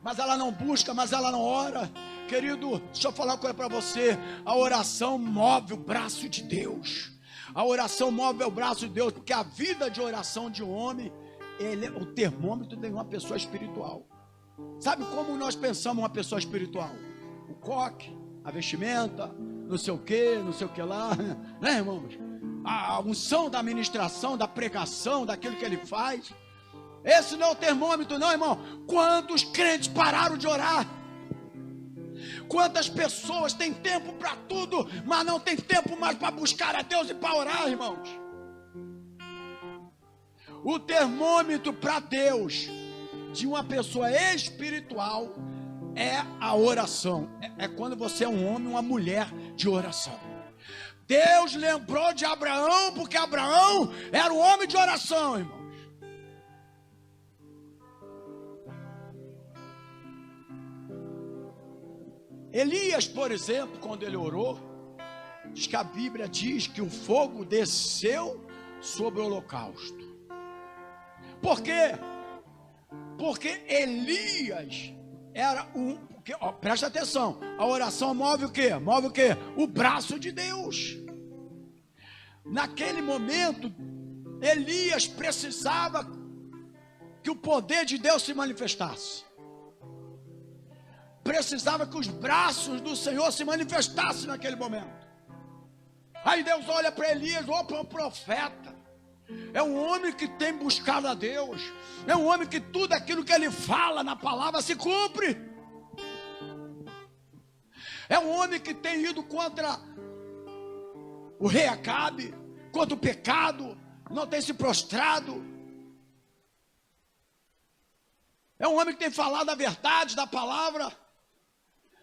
mas ela não busca, mas ela não ora. Querido, deixa eu falar uma coisa para você. A oração move o braço de Deus. A oração move o braço de Deus, porque a vida de oração de um homem, ele é o termômetro de uma pessoa espiritual. Sabe como nós pensamos uma pessoa espiritual? O coque, a vestimenta, não sei o que lá, né, irmãos? A unção da administração, da pregação, daquilo que ele faz. Esse não é o termômetro, não, irmão. Quantos crentes pararam de orar? Quantas pessoas têm tempo para tudo, mas não tem tempo mais para buscar a Deus e para orar, irmãos? O termômetro para Deus de uma pessoa espiritual é a oração. É quando você é um homem, uma mulher de oração. Deus lembrou de Abraão, porque Abraão era um homem de oração, irmãos. Elias, por exemplo, quando ele orou, diz que a Bíblia diz que o fogo desceu sobre o holocausto. Por quê? Porque Elias era presta atenção, a oração move o quê? Move o quê? O braço de Deus. Naquele momento, Elias precisava que o poder de Deus se manifestasse. Precisava que os braços do Senhor se manifestassem naquele momento. Aí Deus olha para Elias, para o profeta. É um homem que tem buscado a Deus. É um homem que tudo aquilo que ele fala na palavra se cumpre. É um homem que tem ido contra o rei Acabe, contra o pecado, não tem se prostrado. É um homem que tem falado a verdade da palavra.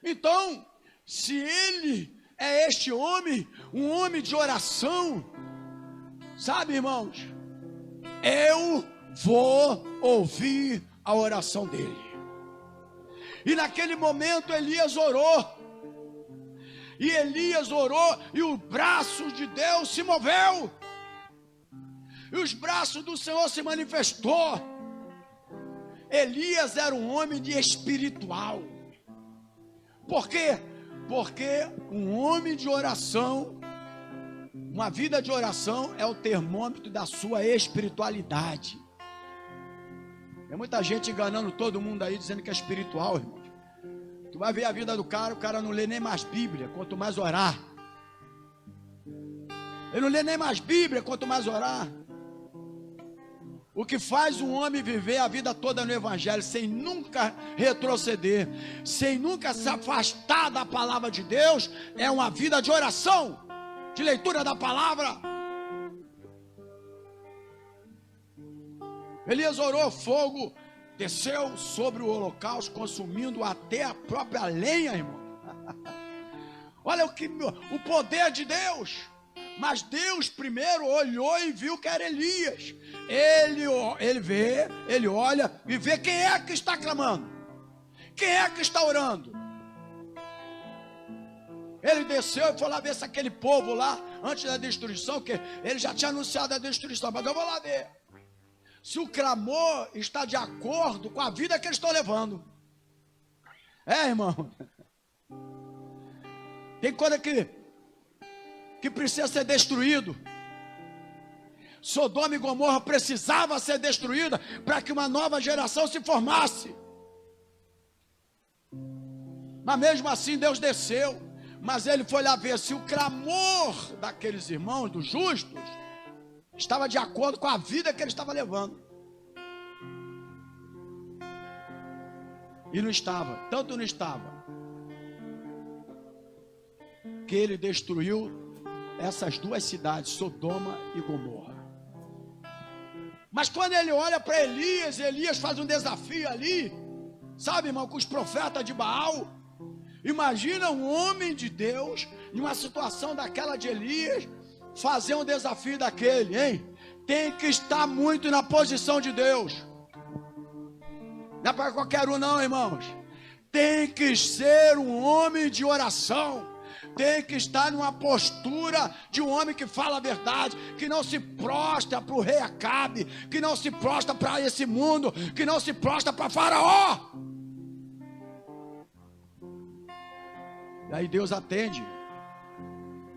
Então, se ele é este homem, um homem de oração, sabe, irmãos, eu vou ouvir a oração dele. E naquele momento Elias orou. E Elias orou e o braço de Deus se moveu. E os braços do Senhor se manifestou. Elias era um homem de espiritual. Por quê? Porque um homem de oração, uma vida de oração é o termômetro da sua espiritualidade. Tem muita gente enganando todo mundo aí, dizendo que é espiritual, irmão. Tu vai ver a vida do cara, o cara não lê nem mais Bíblia, quanto mais orar. Ele não lê nem mais Bíblia, quanto mais orar. O que faz um homem viver a vida toda no Evangelho, sem nunca retroceder, sem nunca se afastar da palavra de Deus, é uma vida de oração, de leitura da palavra. Elias orou, fogo desceu sobre o holocausto, consumindo até a própria lenha, irmão. Olha o poder de Deus. Mas Deus primeiro olhou e viu que era Elias. Ele vê, ele olha e vê quem é que está clamando, quem é que está orando. Ele desceu e foi lá ver se aquele povo lá, antes da destruição, que ele já tinha anunciado a destruição, mas eu vou lá ver se o clamor está de acordo com a vida que eles estão levando. Irmão, tem coisa que precisa ser destruído. Sodoma e Gomorra precisava ser destruída para que uma nova geração se formasse. Mas mesmo assim Deus desceu, mas ele foi lá ver se o clamor daqueles irmãos, dos justos, estava de acordo com a vida que ele estava levando. E não estava, tanto não estava, que ele destruiu essas duas cidades, Sodoma e Gomorra. Mas quando ele olha para Elias, Elias faz um desafio ali, sabe, irmão, com os profetas de Baal. Imagina um homem de Deus, em uma situação daquela de Elias, fazer um desafio daquele, hein? Tem que estar muito na posição de Deus. Não é para qualquer um não, irmãos. Tem que ser um homem de oração. Tem que estar numa postura de um homem que fala a verdade, que não se prostra para o rei Acabe, que não se prostra para esse mundo, que não se prostra para Faraó. E aí Deus atende,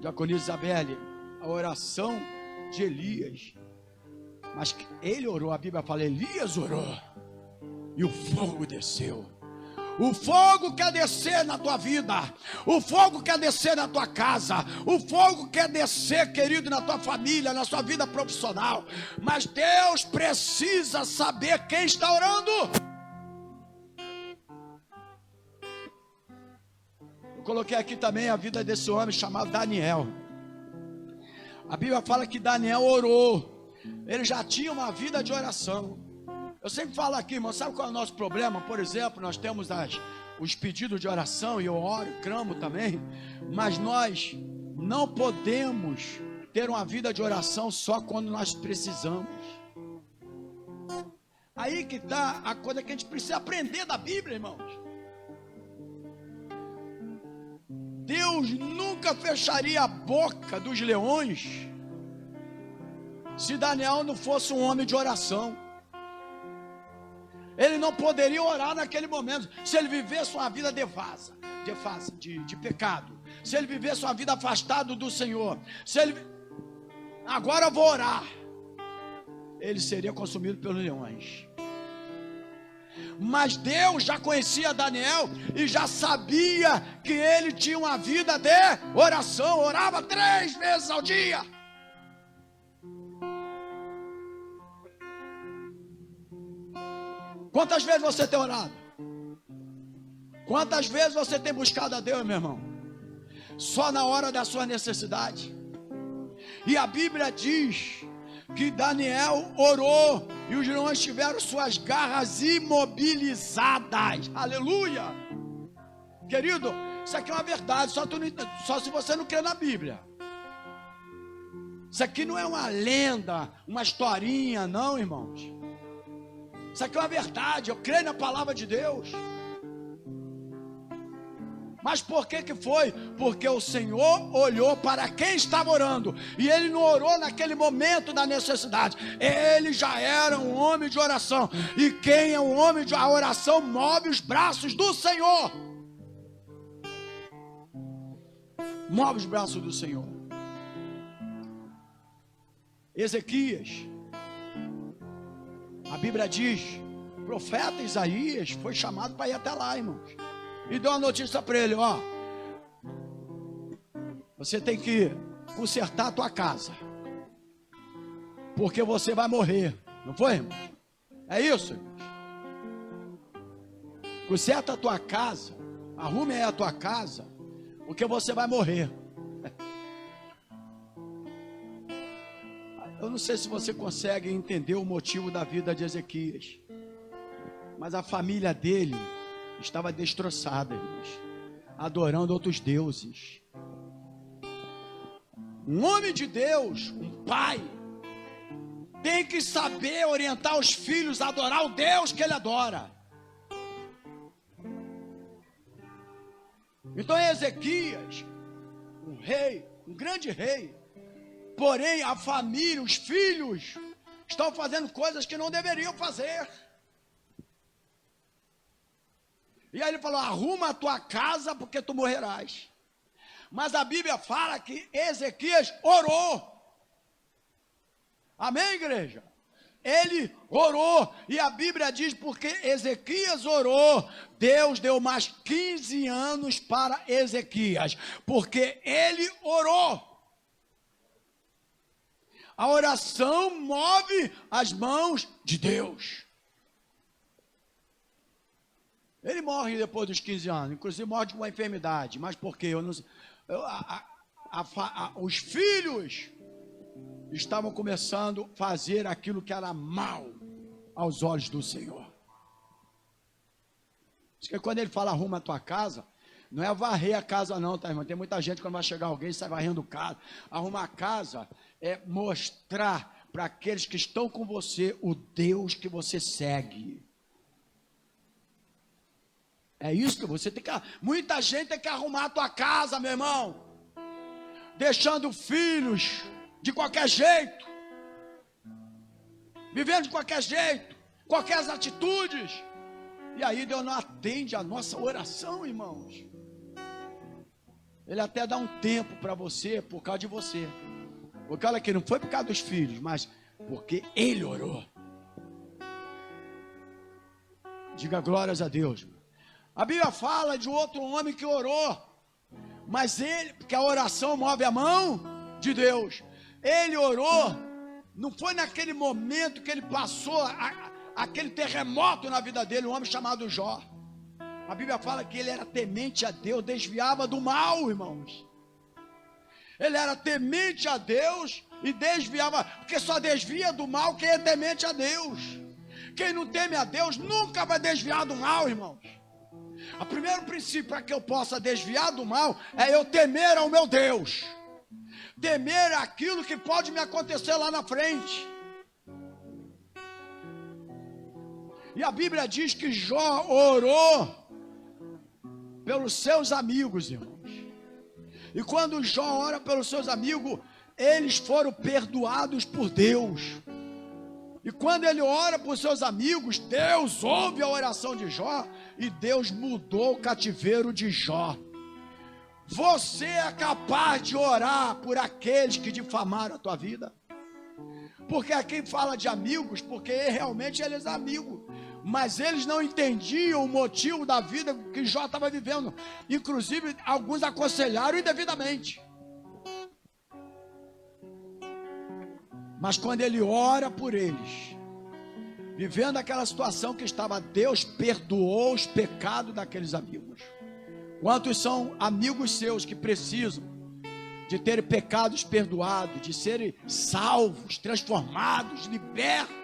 diaconisa Isabelle, a oração de Elias. Mas ele orou, a Bíblia fala, Elias orou, e o fogo desceu. O fogo quer descer na tua vida, o fogo quer descer na tua casa, o fogo quer descer, querido, na tua família, na sua vida profissional. Mas Deus precisa saber quem está orando. Eu coloquei aqui também a vida desse homem chamado Daniel. A Bíblia fala que Daniel orou, ele já tinha uma vida de oração. Eu sempre falo aqui, irmão, sabe qual é o nosso problema? Por exemplo, nós temos os pedidos de oração, e eu oro, clamo também, mas nós não podemos ter uma vida de oração só quando nós precisamos. Aí que está a coisa que a gente precisa aprender da Bíblia, irmãos. Deus nunca fecharia a boca dos leões se Daniel não fosse um homem de oração. Ele não poderia orar naquele momento, se ele vivesse uma vida devassa, de pecado, se ele vivesse uma vida afastado do Senhor, agora eu vou orar, ele seria consumido pelos leões. Mas Deus já conhecia Daniel e já sabia que ele tinha uma vida de oração, orava 3 vezes ao dia. Quantas vezes você tem orado? Quantas vezes você tem buscado a Deus, meu irmão? só na hora da sua necessidade. E a Bíblia diz que Daniel orou e os leões tiveram suas garras imobilizadas. Aleluia! Querido, isso aqui é uma verdade, só se você não crê na Bíblia. Isso aqui não é uma lenda, uma historinha, não, irmãos. Isso aqui é uma verdade, eu creio na palavra de Deus. Mas por que foi? Porque o Senhor olhou para quem estava orando, e ele não orou naquele momento da necessidade. Ele já era um homem de oração, e quem é um homem de oração move os braços do Senhor. Move os braços do Senhor. Ezequias, a Bíblia diz, o profeta Isaías foi chamado para ir até lá, irmãos, e deu uma notícia para ele: ó, você tem que consertar a tua casa, porque você vai morrer. Não foi, irmãos? É isso, irmãos. Conserta a tua casa, arrume aí a tua casa, porque você vai morrer. Eu não sei se você consegue entender o motivo da vida de Ezequias, mas a família dele estava destroçada, irmãos, adorando outros deuses. Um homem de Deus, um pai, tem que saber orientar os filhos a adorar o Deus que ele adora. Então Ezequias, um rei, um grande rei, porém a família, os filhos, estão fazendo coisas que não deveriam fazer. E aí ele falou: arruma a tua casa, porque tu morrerás. Mas a Bíblia fala que Ezequias orou. Amém, igreja? Ele orou, e a Bíblia diz, porque Ezequias orou, Deus deu mais 15 anos para Ezequias, porque ele orou. A oração move as mãos de Deus. Ele morre depois dos 15 anos, inclusive morre de uma enfermidade. Mas por quê? Eu não sei. Os filhos estavam começando a fazer aquilo que era mal aos olhos do Senhor. Diz que quando ele fala arruma a tua casa, não é varrer a casa não, tá, irmão? Tem muita gente, quando vai chegar alguém, sai varrendo casa. Arrumar a casa é mostrar para aqueles que estão com você o Deus que você segue. É isso que você tem que... Muita gente tem que arrumar a tua casa, meu irmão, deixando filhos de qualquer jeito, vivendo de qualquer jeito, qualquer atitudes. E aí Deus não atende a nossa oração, irmãos. Ele até dá um tempo para você, por causa de você. Porque olha aqui, não foi por causa dos filhos, mas porque ele orou. Diga glórias a Deus. A Bíblia fala de outro homem que orou, mas ele, porque a oração move a mão de Deus. Ele orou, não foi naquele momento que ele passou aquele terremoto na vida dele, um homem chamado Jó. A Bíblia fala que ele era temente a Deus, desviava do mal, irmãos. Ele era temente a Deus e desviava, porque só desvia do mal quem é temente a Deus. Quem não teme a Deus nunca vai desviar do mal, irmãos. O primeiro princípio para que eu possa desviar do mal é eu temer ao meu Deus. Temer aquilo que pode me acontecer lá na frente. E a Bíblia diz que Jó orou pelos seus amigos, irmãos. E quando Jó ora pelos seus amigos, eles foram perdoados por Deus. E quando ele ora por seus amigos, Deus ouve a oração de Jó, e Deus mudou o cativeiro de Jó. Você é capaz de orar por aqueles que difamaram a tua vida? Porque aqui fala de amigos, porque realmente eles são amigos, mas eles não entendiam o motivo da vida que Jó estava vivendo. Inclusive, alguns aconselharam indevidamente. Mas quando ele ora por eles, vivendo aquela situação que estava, Deus perdoou os pecados daqueles amigos. Quantos são amigos seus que precisam de terem pecados perdoados, de serem salvos, transformados, libertos,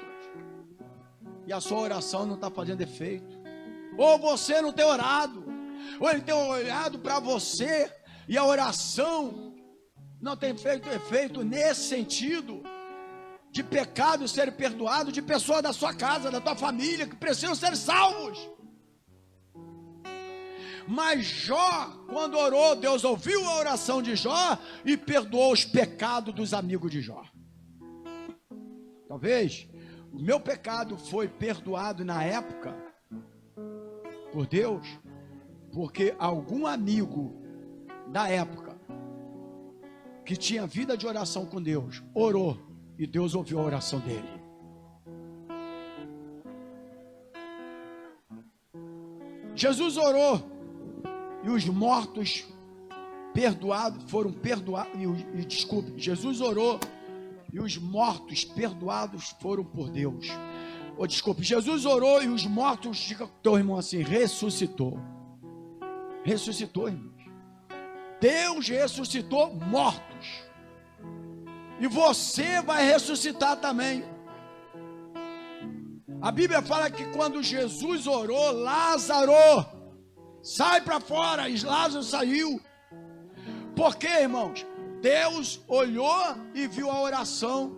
e a sua oração não está fazendo efeito? Ou você não tem orado, ou ele tem olhado para você e a oração não tem feito efeito nesse sentido de pecados serem perdoados, de pessoas da sua casa, da tua família, que precisam ser salvos. Mas Jó, quando orou, Deus ouviu a oração de Jó e perdoou os pecados dos amigos de Jó. Talvez o meu pecado foi perdoado na época por Deus, porque algum amigo da época que tinha vida de oração com Deus orou e Deus ouviu a oração dele. Jesus orou e os mortos perdoados foram perdoados. Jesus orou e os mortos perdoados foram por Deus. Jesus orou e os mortos, diga com teu irmão assim, ressuscitou. Ressuscitou, irmãos. Deus ressuscitou mortos. E você vai ressuscitar também. A Bíblia fala que quando Jesus orou, Lázaro, sai para fora, e Lázaro saiu. Por quê, irmãos? Deus olhou e viu a oração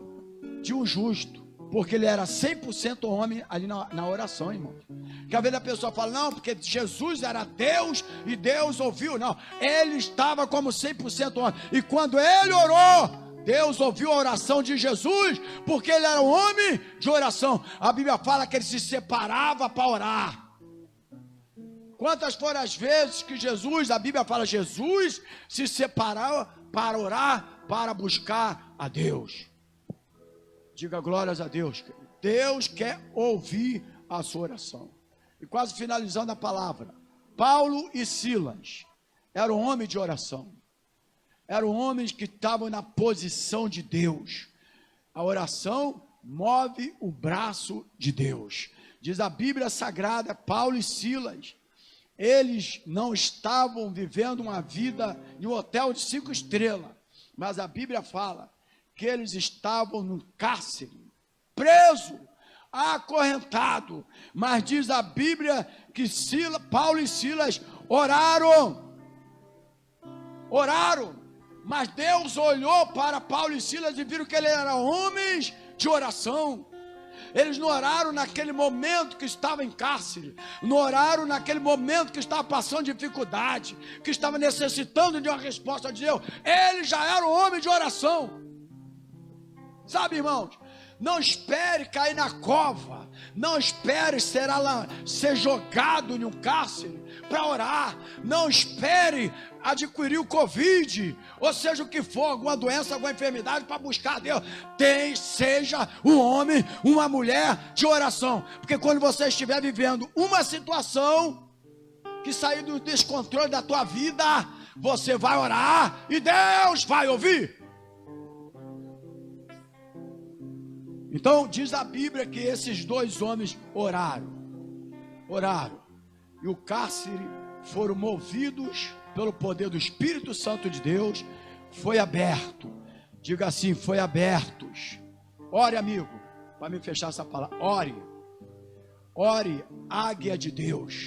de um justo, porque ele era 100% homem ali na oração, irmãos. Que às vezes a pessoa fala, não, porque Jesus era Deus e Deus ouviu. Não, ele estava como 100% homem. E quando ele orou, Deus ouviu a oração de Jesus, porque ele era um homem de oração. A Bíblia fala que ele se separava para orar. Quantas foram as vezes que Jesus, a Bíblia fala, Jesus se separava para orar, para buscar a Deus. Diga glórias a Deus. Deus quer ouvir a sua oração. E quase finalizando a palavra, Paulo e Silas eram homens de oração. Eram homens que estavam na posição de Deus. A oração move o braço de Deus. Diz a Bíblia Sagrada, Paulo e Silas, eles não estavam vivendo uma vida em um hotel de 5 estrelas, mas a Bíblia fala que eles estavam no cárcere, preso, acorrentado. Mas diz a Bíblia que Paulo e Silas oraram, mas Deus olhou para Paulo e Silas e viram que eles eram homens de oração. Eles não oraram naquele momento que estava em cárcere, não oraram naquele momento que estava passando dificuldade, que estava necessitando de uma resposta de Deus. Eles já eram homens de oração. Sabe, irmãos, não espere cair na cova, não espere ser jogado em um cárcere para orar, não espere adquirir o Covid, ou seja o que for, alguma doença, alguma enfermidade, para buscar a Deus. Seja um homem, uma mulher de oração, porque quando você estiver vivendo uma situação que sair do descontrole da tua vida, você vai orar e Deus vai ouvir. Então diz a Bíblia que esses dois homens oraram, e o cárcere foram movidos pelo poder do Espírito Santo de Deus, foi aberto. Diga assim, foi abertos. Ore, amigo, para me fechar essa palavra, ore, águia de Deus.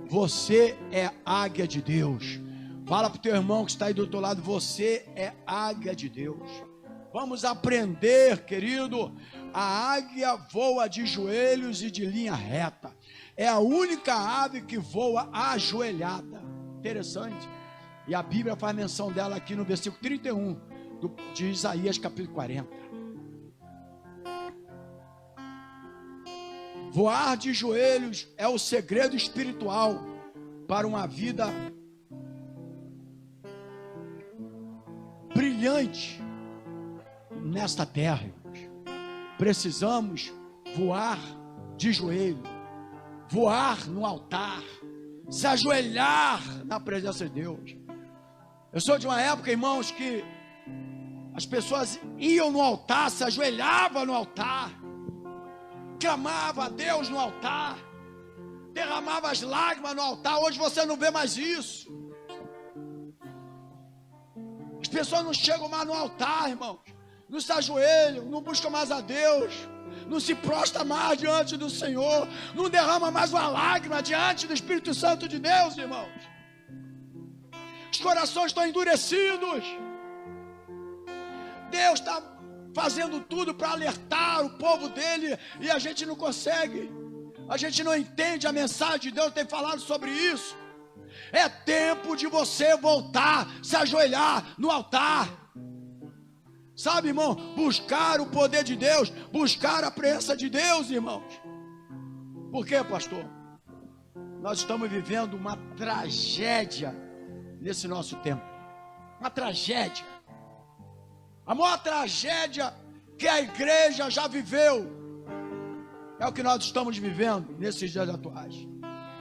Você é águia de Deus. Fala para o teu irmão que está aí do outro lado, você é águia de Deus. Vamos aprender, querido. A águia voa de joelhos e de linha reta. É a única ave que voa ajoelhada. Interessante. E a Bíblia faz menção dela aqui no versículo 31 de Isaías capítulo 40. Voar de joelhos é o segredo espiritual para uma vida brilhante nesta terra, irmãos. Precisamos voar de joelho, voar no altar, se ajoelhar na presença de Deus. Eu sou de uma época, irmãos, que as pessoas iam no altar, se ajoelhavam no altar, clamavam a Deus no altar, derramavam as lágrimas no altar. Hoje você não vê mais isso. pessoas não chegam mais no altar, irmãos. Não se ajoelham, não buscam mais a Deus. Não se prostra mais diante do Senhor. Não derrama mais uma lágrima diante do Espírito Santo de Deus, irmãos. Os corações estão endurecidos. Deus está fazendo tudo para alertar o povo dele e a gente não consegue. A gente não entende a mensagem de Deus, tem falado sobre isso. É tempo de você voltar, se ajoelhar no altar. Sabe, irmão, buscar o poder de Deus, buscar a presença de Deus, irmãos. Por quê, pastor? Nós estamos vivendo uma tragédia nesse nosso tempo. Uma tragédia. A maior tragédia que a igreja já viveu é o que nós estamos vivendo nesses dias atuais.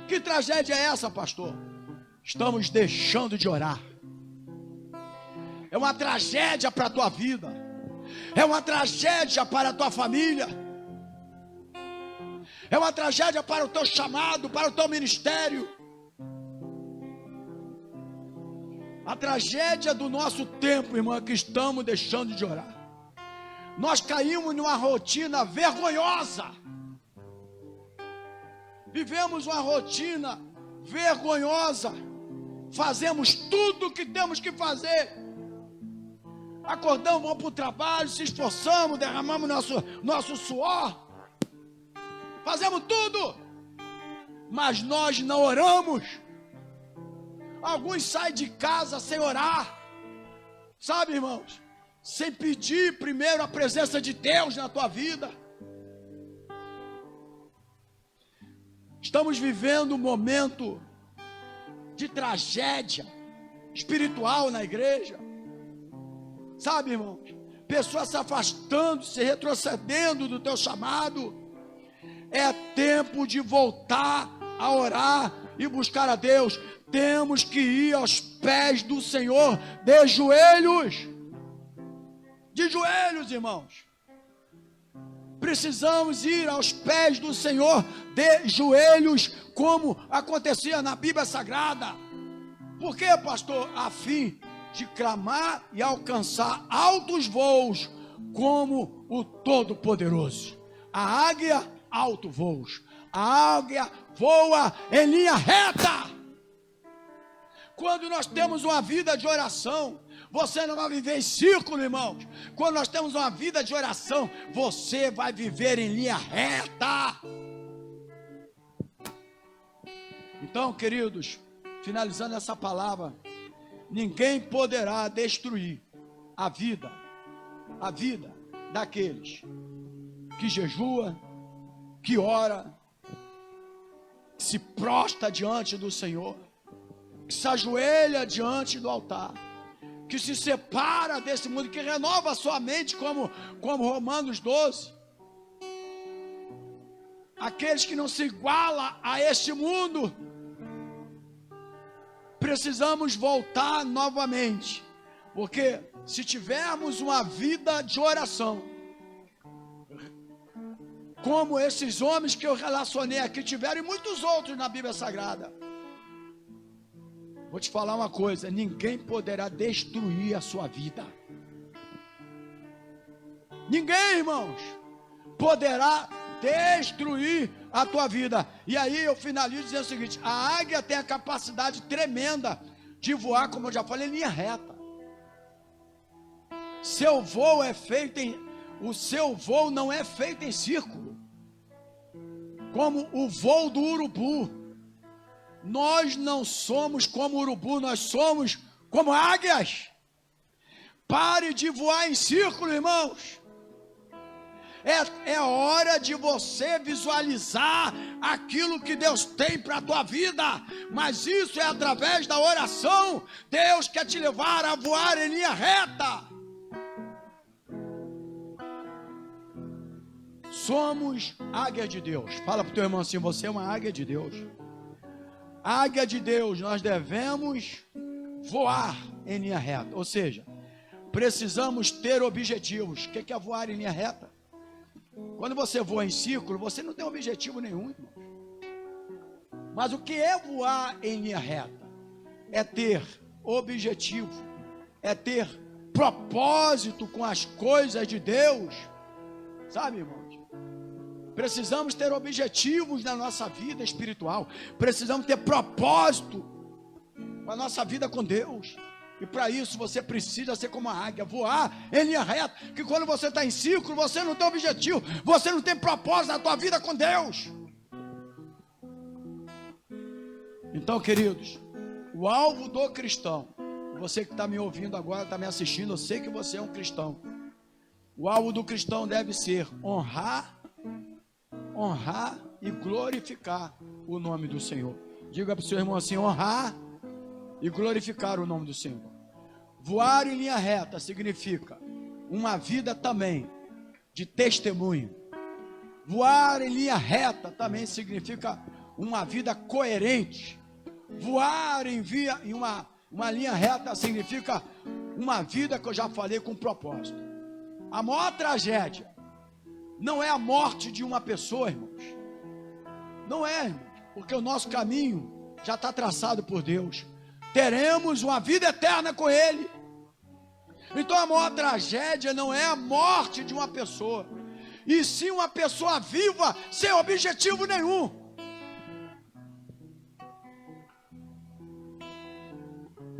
Que tragédia é essa, pastor? Estamos deixando de orar. É uma tragédia para a tua vida. É uma tragédia para a tua família. É uma tragédia para o teu chamado, para o teu ministério. A tragédia do nosso tempo, irmão, é que estamos deixando de orar. Nós caímos numa rotina vergonhosa. Vivemos uma rotina vergonhosa. Fazemos tudo o que temos que fazer. Acordamos, vamos para o trabalho, se esforçamos, derramamos nosso suor. Fazemos tudo. Mas nós não oramos. Alguns saem de casa sem orar. Sabe, irmãos? Sem pedir primeiro a presença de Deus na tua vida. Estamos vivendo um momento de tragédia espiritual na igreja. Sabe, irmãos? Pessoas se afastando, se retrocedendo do teu chamado. É tempo de voltar a orar e buscar a Deus. Temos que ir aos pés do Senhor de joelhos. De joelhos, irmãos. Precisamos ir aos pés do Senhor de joelhos, como acontecia na Bíblia Sagrada. Por quê, pastor? A fim de clamar e alcançar altos voos, como o Todo-Poderoso. A águia, alto voos. A águia voa em linha reta. Quando nós temos uma vida de oração, você não vai viver em círculo, irmãos. Quando nós temos uma vida de oração, você vai viver em linha reta. Então, queridos, finalizando essa palavra, ninguém poderá destruir a vida daqueles que jejua, que ora, que se prostra diante do Senhor, que se ajoelha diante do altar, que se separa desse mundo, que renova a sua mente, como Romanos 12. Aqueles que não se igualam a este mundo, precisamos voltar novamente, porque se tivermos uma vida de oração, como esses homens que eu relacionei aqui tiveram, e muitos outros na Bíblia Sagrada, vou te falar uma coisa: ninguém poderá destruir a sua vida. Ninguém, irmãos, poderá destruir a tua vida. E aí eu finalizo dizendo o seguinte: a águia tem a capacidade tremenda de voar, como eu já falei, em linha reta. Seu voo o seu voo não é feito em círculo, como o voo do urubu. Nós não somos como urubu, nós somos como águias. Pare de voar em círculo, irmãos. É hora de você visualizar aquilo que Deus tem para a tua vida, mas isso é através da oração. Deus quer te levar a voar em linha reta. Somos águia de Deus. Fala para o teu irmão assim: você é uma águia de Deus. Águia de Deus, nós devemos voar em linha reta. Ou seja, precisamos ter objetivos. O que é voar em linha reta? Quando você voa em círculo, você não tem objetivo nenhum, irmão. Mas o que é voar em linha reta? É ter objetivo, é ter propósito com as coisas de Deus. Sabe, irmãos? Precisamos ter objetivos na nossa vida espiritual. Precisamos ter propósito com a nossa vida com Deus. E para isso você precisa ser como a águia, voar em linha reta. Que quando você está em círculo, você não tem objetivo, você não tem propósito na tua vida com Deus. Então, queridos, o alvo do cristão, você que está me ouvindo agora, está me assistindo, eu sei que você é um cristão. O alvo do cristão deve ser honrar e glorificar o nome do Senhor. Diga para o seu irmão assim: honrar e glorificar o nome do Senhor. Voar em linha reta significa uma vida também de testemunho. Voar em linha reta também significa uma vida coerente. Voar em uma linha reta significa uma vida que eu já falei com propósito. A maior tragédia não é a morte de uma pessoa, irmãos. Não é, irmãos, porque o nosso caminho já está traçado por Deus. Teremos uma vida eterna com Ele. Então a maior tragédia não é a morte de uma pessoa, e sim uma pessoa viva sem objetivo nenhum.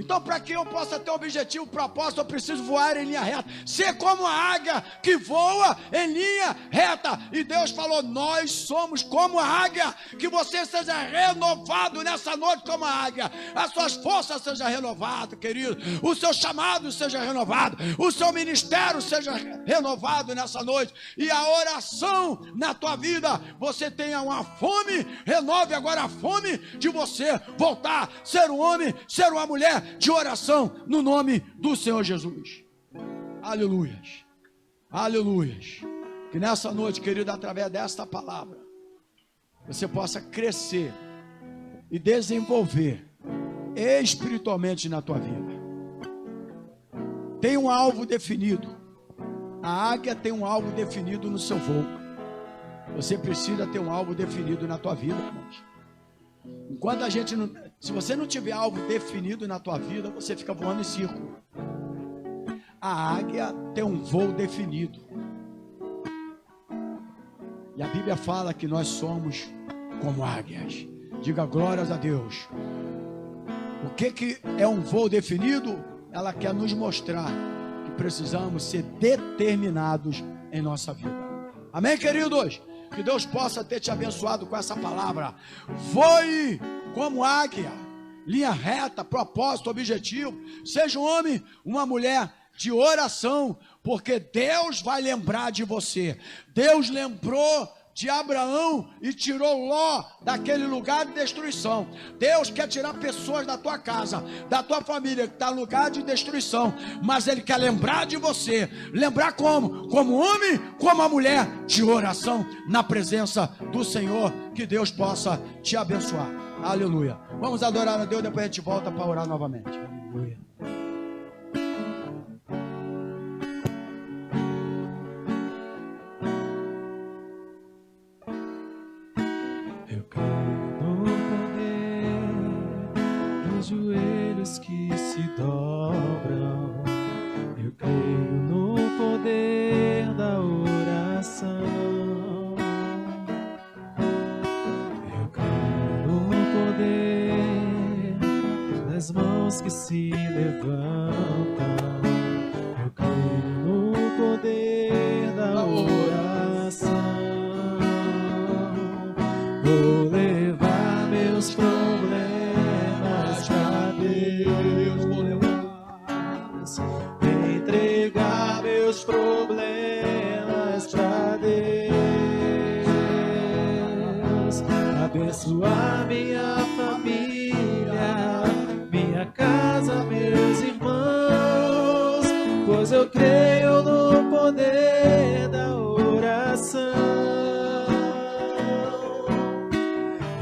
Então, para que eu possa ter objetivo, propósito, eu preciso voar em linha reta, ser como a águia que voa em linha reta. E Deus falou: nós somos como a águia. Que você seja renovado nessa noite como a águia, as suas forças sejam renovadas, querido, o seu chamado seja renovado, o seu ministério seja renovado nessa noite, e a oração na tua vida, você tenha uma fome, renove agora a fome de você voltar, ser um homem, ser uma mulher de oração no nome do Senhor Jesus. Aleluias, aleluias. Que nessa noite, querido, através desta palavra, você possa crescer e desenvolver espiritualmente na tua vida. Tem um alvo definido. A águia tem um alvo definido no seu voo. Você precisa ter um alvo definido na tua vida, irmãos. Enquanto a gente não, se você não tiver algo definido na tua vida, você fica voando em círculo. A águia tem um voo definido. E a Bíblia fala que nós somos como águias. Diga glórias a Deus. O que é um voo definido? Ela quer nos mostrar que precisamos ser determinados em nossa vida. Amém, queridos? Que Deus possa ter te abençoado com essa palavra. Voe como águia, linha reta, propósito, objetivo. Seja um homem, uma mulher de oração, porque Deus vai lembrar de você. Deus lembrou de Abraão e tirou Ló daquele lugar de destruição. Deus quer tirar pessoas da tua casa, da tua família, que está no lugar de destruição, mas Ele quer lembrar de você. Lembrar como? Como homem, como a mulher de oração na presença do Senhor. Que Deus possa te abençoar. Aleluia. Vamos adorar a Deus, depois a gente volta para orar novamente. Aleluia. Joelhos que se dobram, eu creio no poder da oração, eu creio no poder das mãos que se levantam, eu creio no poder da oração. Vou levar meus problemas pra Deus, vou levar, entregar meus problemas pra Deus, abençoar minha família, minha casa, meus irmãos, pois eu creio no poder da oração.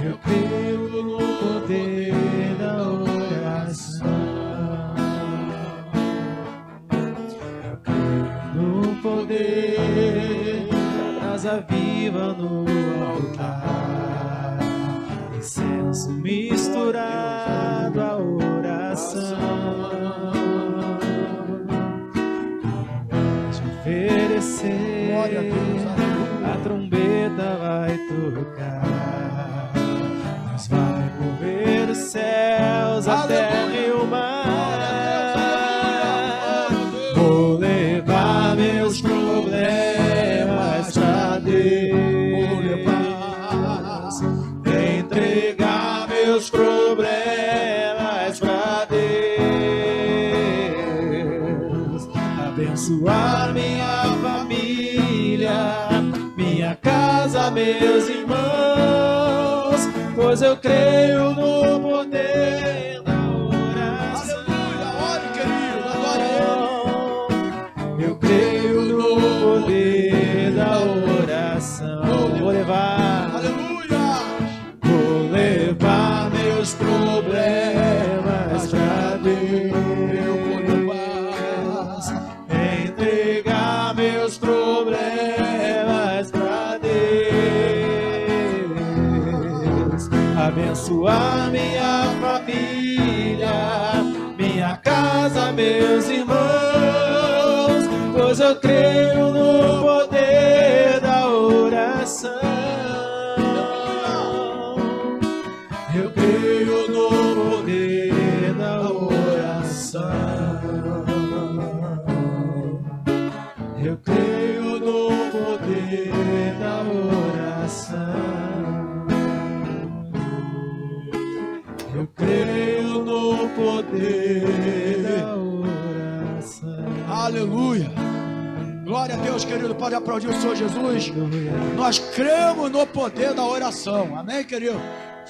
Eu creio no poder da oração. Eu creio no poder da brasa viva no altar, incenso misturado à oração. oferecer. Glória a Deus, aleluia. A trombeta vai tocar, Deus vai mover os céus, a Aleluia. terra e o mar. Glória a Deus, Vou levar meus problemas pra Deus, vou levar. entregar meus problemas pra Deus, abençoar minha família, minha casa, meus irmãos, pois eu creio no poder da oração. Aleluia, ore, querido, adora Ele. Eu creio no poder da oração. Vou levar, Aleluia. vou levar meus problemas pra Deus. Eu vou levar. Entregar meus problemas pra Deus. Abençoar minha família, minha casa, meus irmãos, pois eu creio no poder da oração. Eu creio no poder da oração. Eu creio no poder da oração. Eu creio no poder da oração. Aleluia. Glória a Deus, querido. Pode aplaudir o Senhor Jesus. Aleluia. Nós cremos no poder da oração. Amém, querido?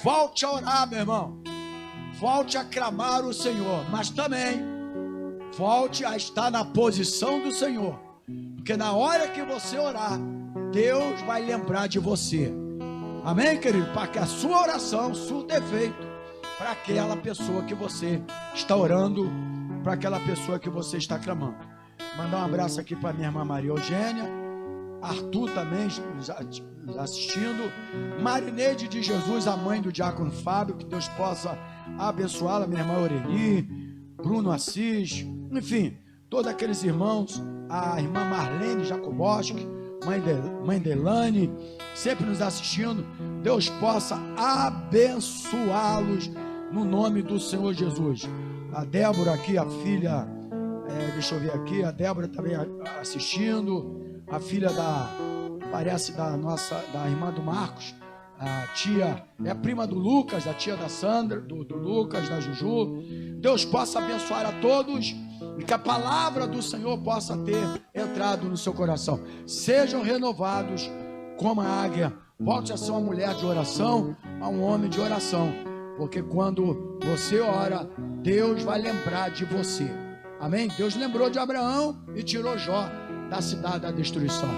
Volte a orar, meu irmão. Volte a clamar o Senhor. Mas também volte a estar na posição do Senhor. Porque na hora que você orar, Deus vai lembrar de você. Amém, querido? Para que a sua oração surta efeito para aquela pessoa que você está orando, para aquela pessoa que você está clamando. Mandar um abraço aqui para minha irmã Maria Eugênia, Arthur também nos assistindo, Marineide de Jesus, a mãe do diácono Fábio, que Deus possa abençoá-la, minha irmã Aureli, Bruno Assis, enfim, todos aqueles irmãos, a irmã Marlene Jacoboski, mãe Delane, sempre nos assistindo. Deus possa abençoá-los no nome do Senhor Jesus. A Débora aqui, a filha, deixa eu ver aqui, a Débora também assistindo, a filha parece da irmã do Marcos, a tia, é a prima do Lucas, a tia da Sandra, do Lucas, da Juju. Deus possa abençoar a todos e que a palavra do Senhor possa ter entrado no seu coração. Sejam renovados como a águia. Volte a ser uma mulher de oração, a um homem de oração, porque quando você ora, Deus vai lembrar de você. Amém? Deus lembrou de Abraão e tirou Jó da cidade da destruição.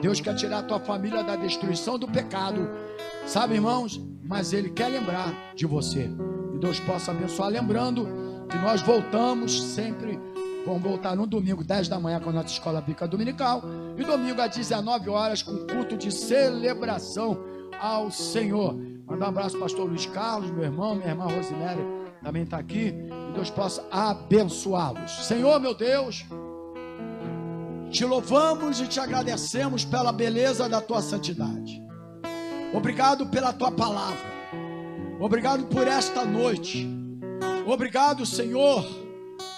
Deus quer tirar a tua família da destruição do pecado, sabe, irmãos? Mas Ele quer lembrar de você. E Deus possa abençoar, lembrando que nós voltamos sempre. Vamos voltar no domingo, 10 da manhã, com a nossa escola bíblica dominical. E domingo, às 19 horas, com culto de celebração ao Senhor. Mandar um abraço ao pastor Luiz Carlos, meu irmão, minha irmã Rosinéria também está aqui. E Deus possa abençoá-los. Senhor, meu Deus, te louvamos e te agradecemos pela beleza da tua santidade. Obrigado pela tua palavra. Obrigado por esta noite. Obrigado, Senhor,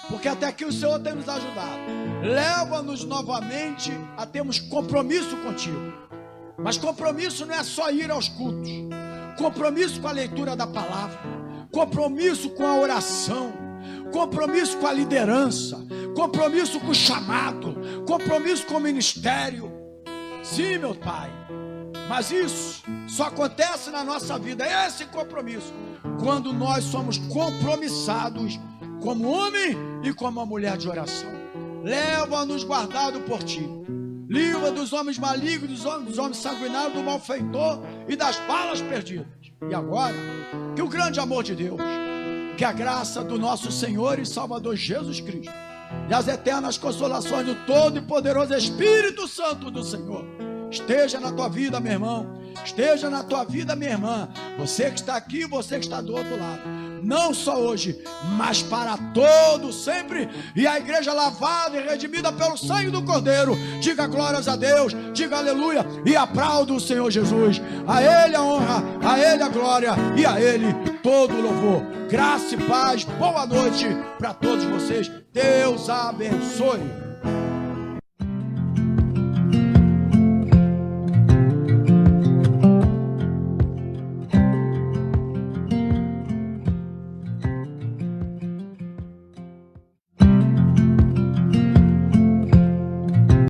porque até aqui o Senhor tem nos ajudado. Leva-nos novamente a termos compromisso contigo. Mas compromisso não é só ir aos cultos. Compromisso com a leitura da palavra. Compromisso com a oração. Compromisso com a liderança. Compromisso com o chamado. Compromisso com o ministério. Sim, meu Pai. Mas isso só acontece na nossa vida, esse compromisso, quando nós somos compromissados como homem e como mulher de oração. Leva-nos guardado por ti. Livra dos homens malignos, dos homens sanguinários, do malfeitor e das balas perdidas. E agora, que o grande amor de Deus, que a graça do nosso Senhor e Salvador Jesus Cristo, e as eternas consolações do todo e poderoso Espírito Santo do Senhor, esteja na tua vida, meu irmão. Esteja na tua vida, minha irmã. Você que está aqui, você que está do outro lado. não só hoje, mas para todo sempre. E a igreja lavada e redimida pelo sangue do Cordeiro, diga glórias a Deus, diga aleluia e aplauda o Senhor Jesus. A Ele a honra, a Ele a glória e a Ele todo o louvor. Graça e paz, boa noite para todos vocês. Deus abençoe.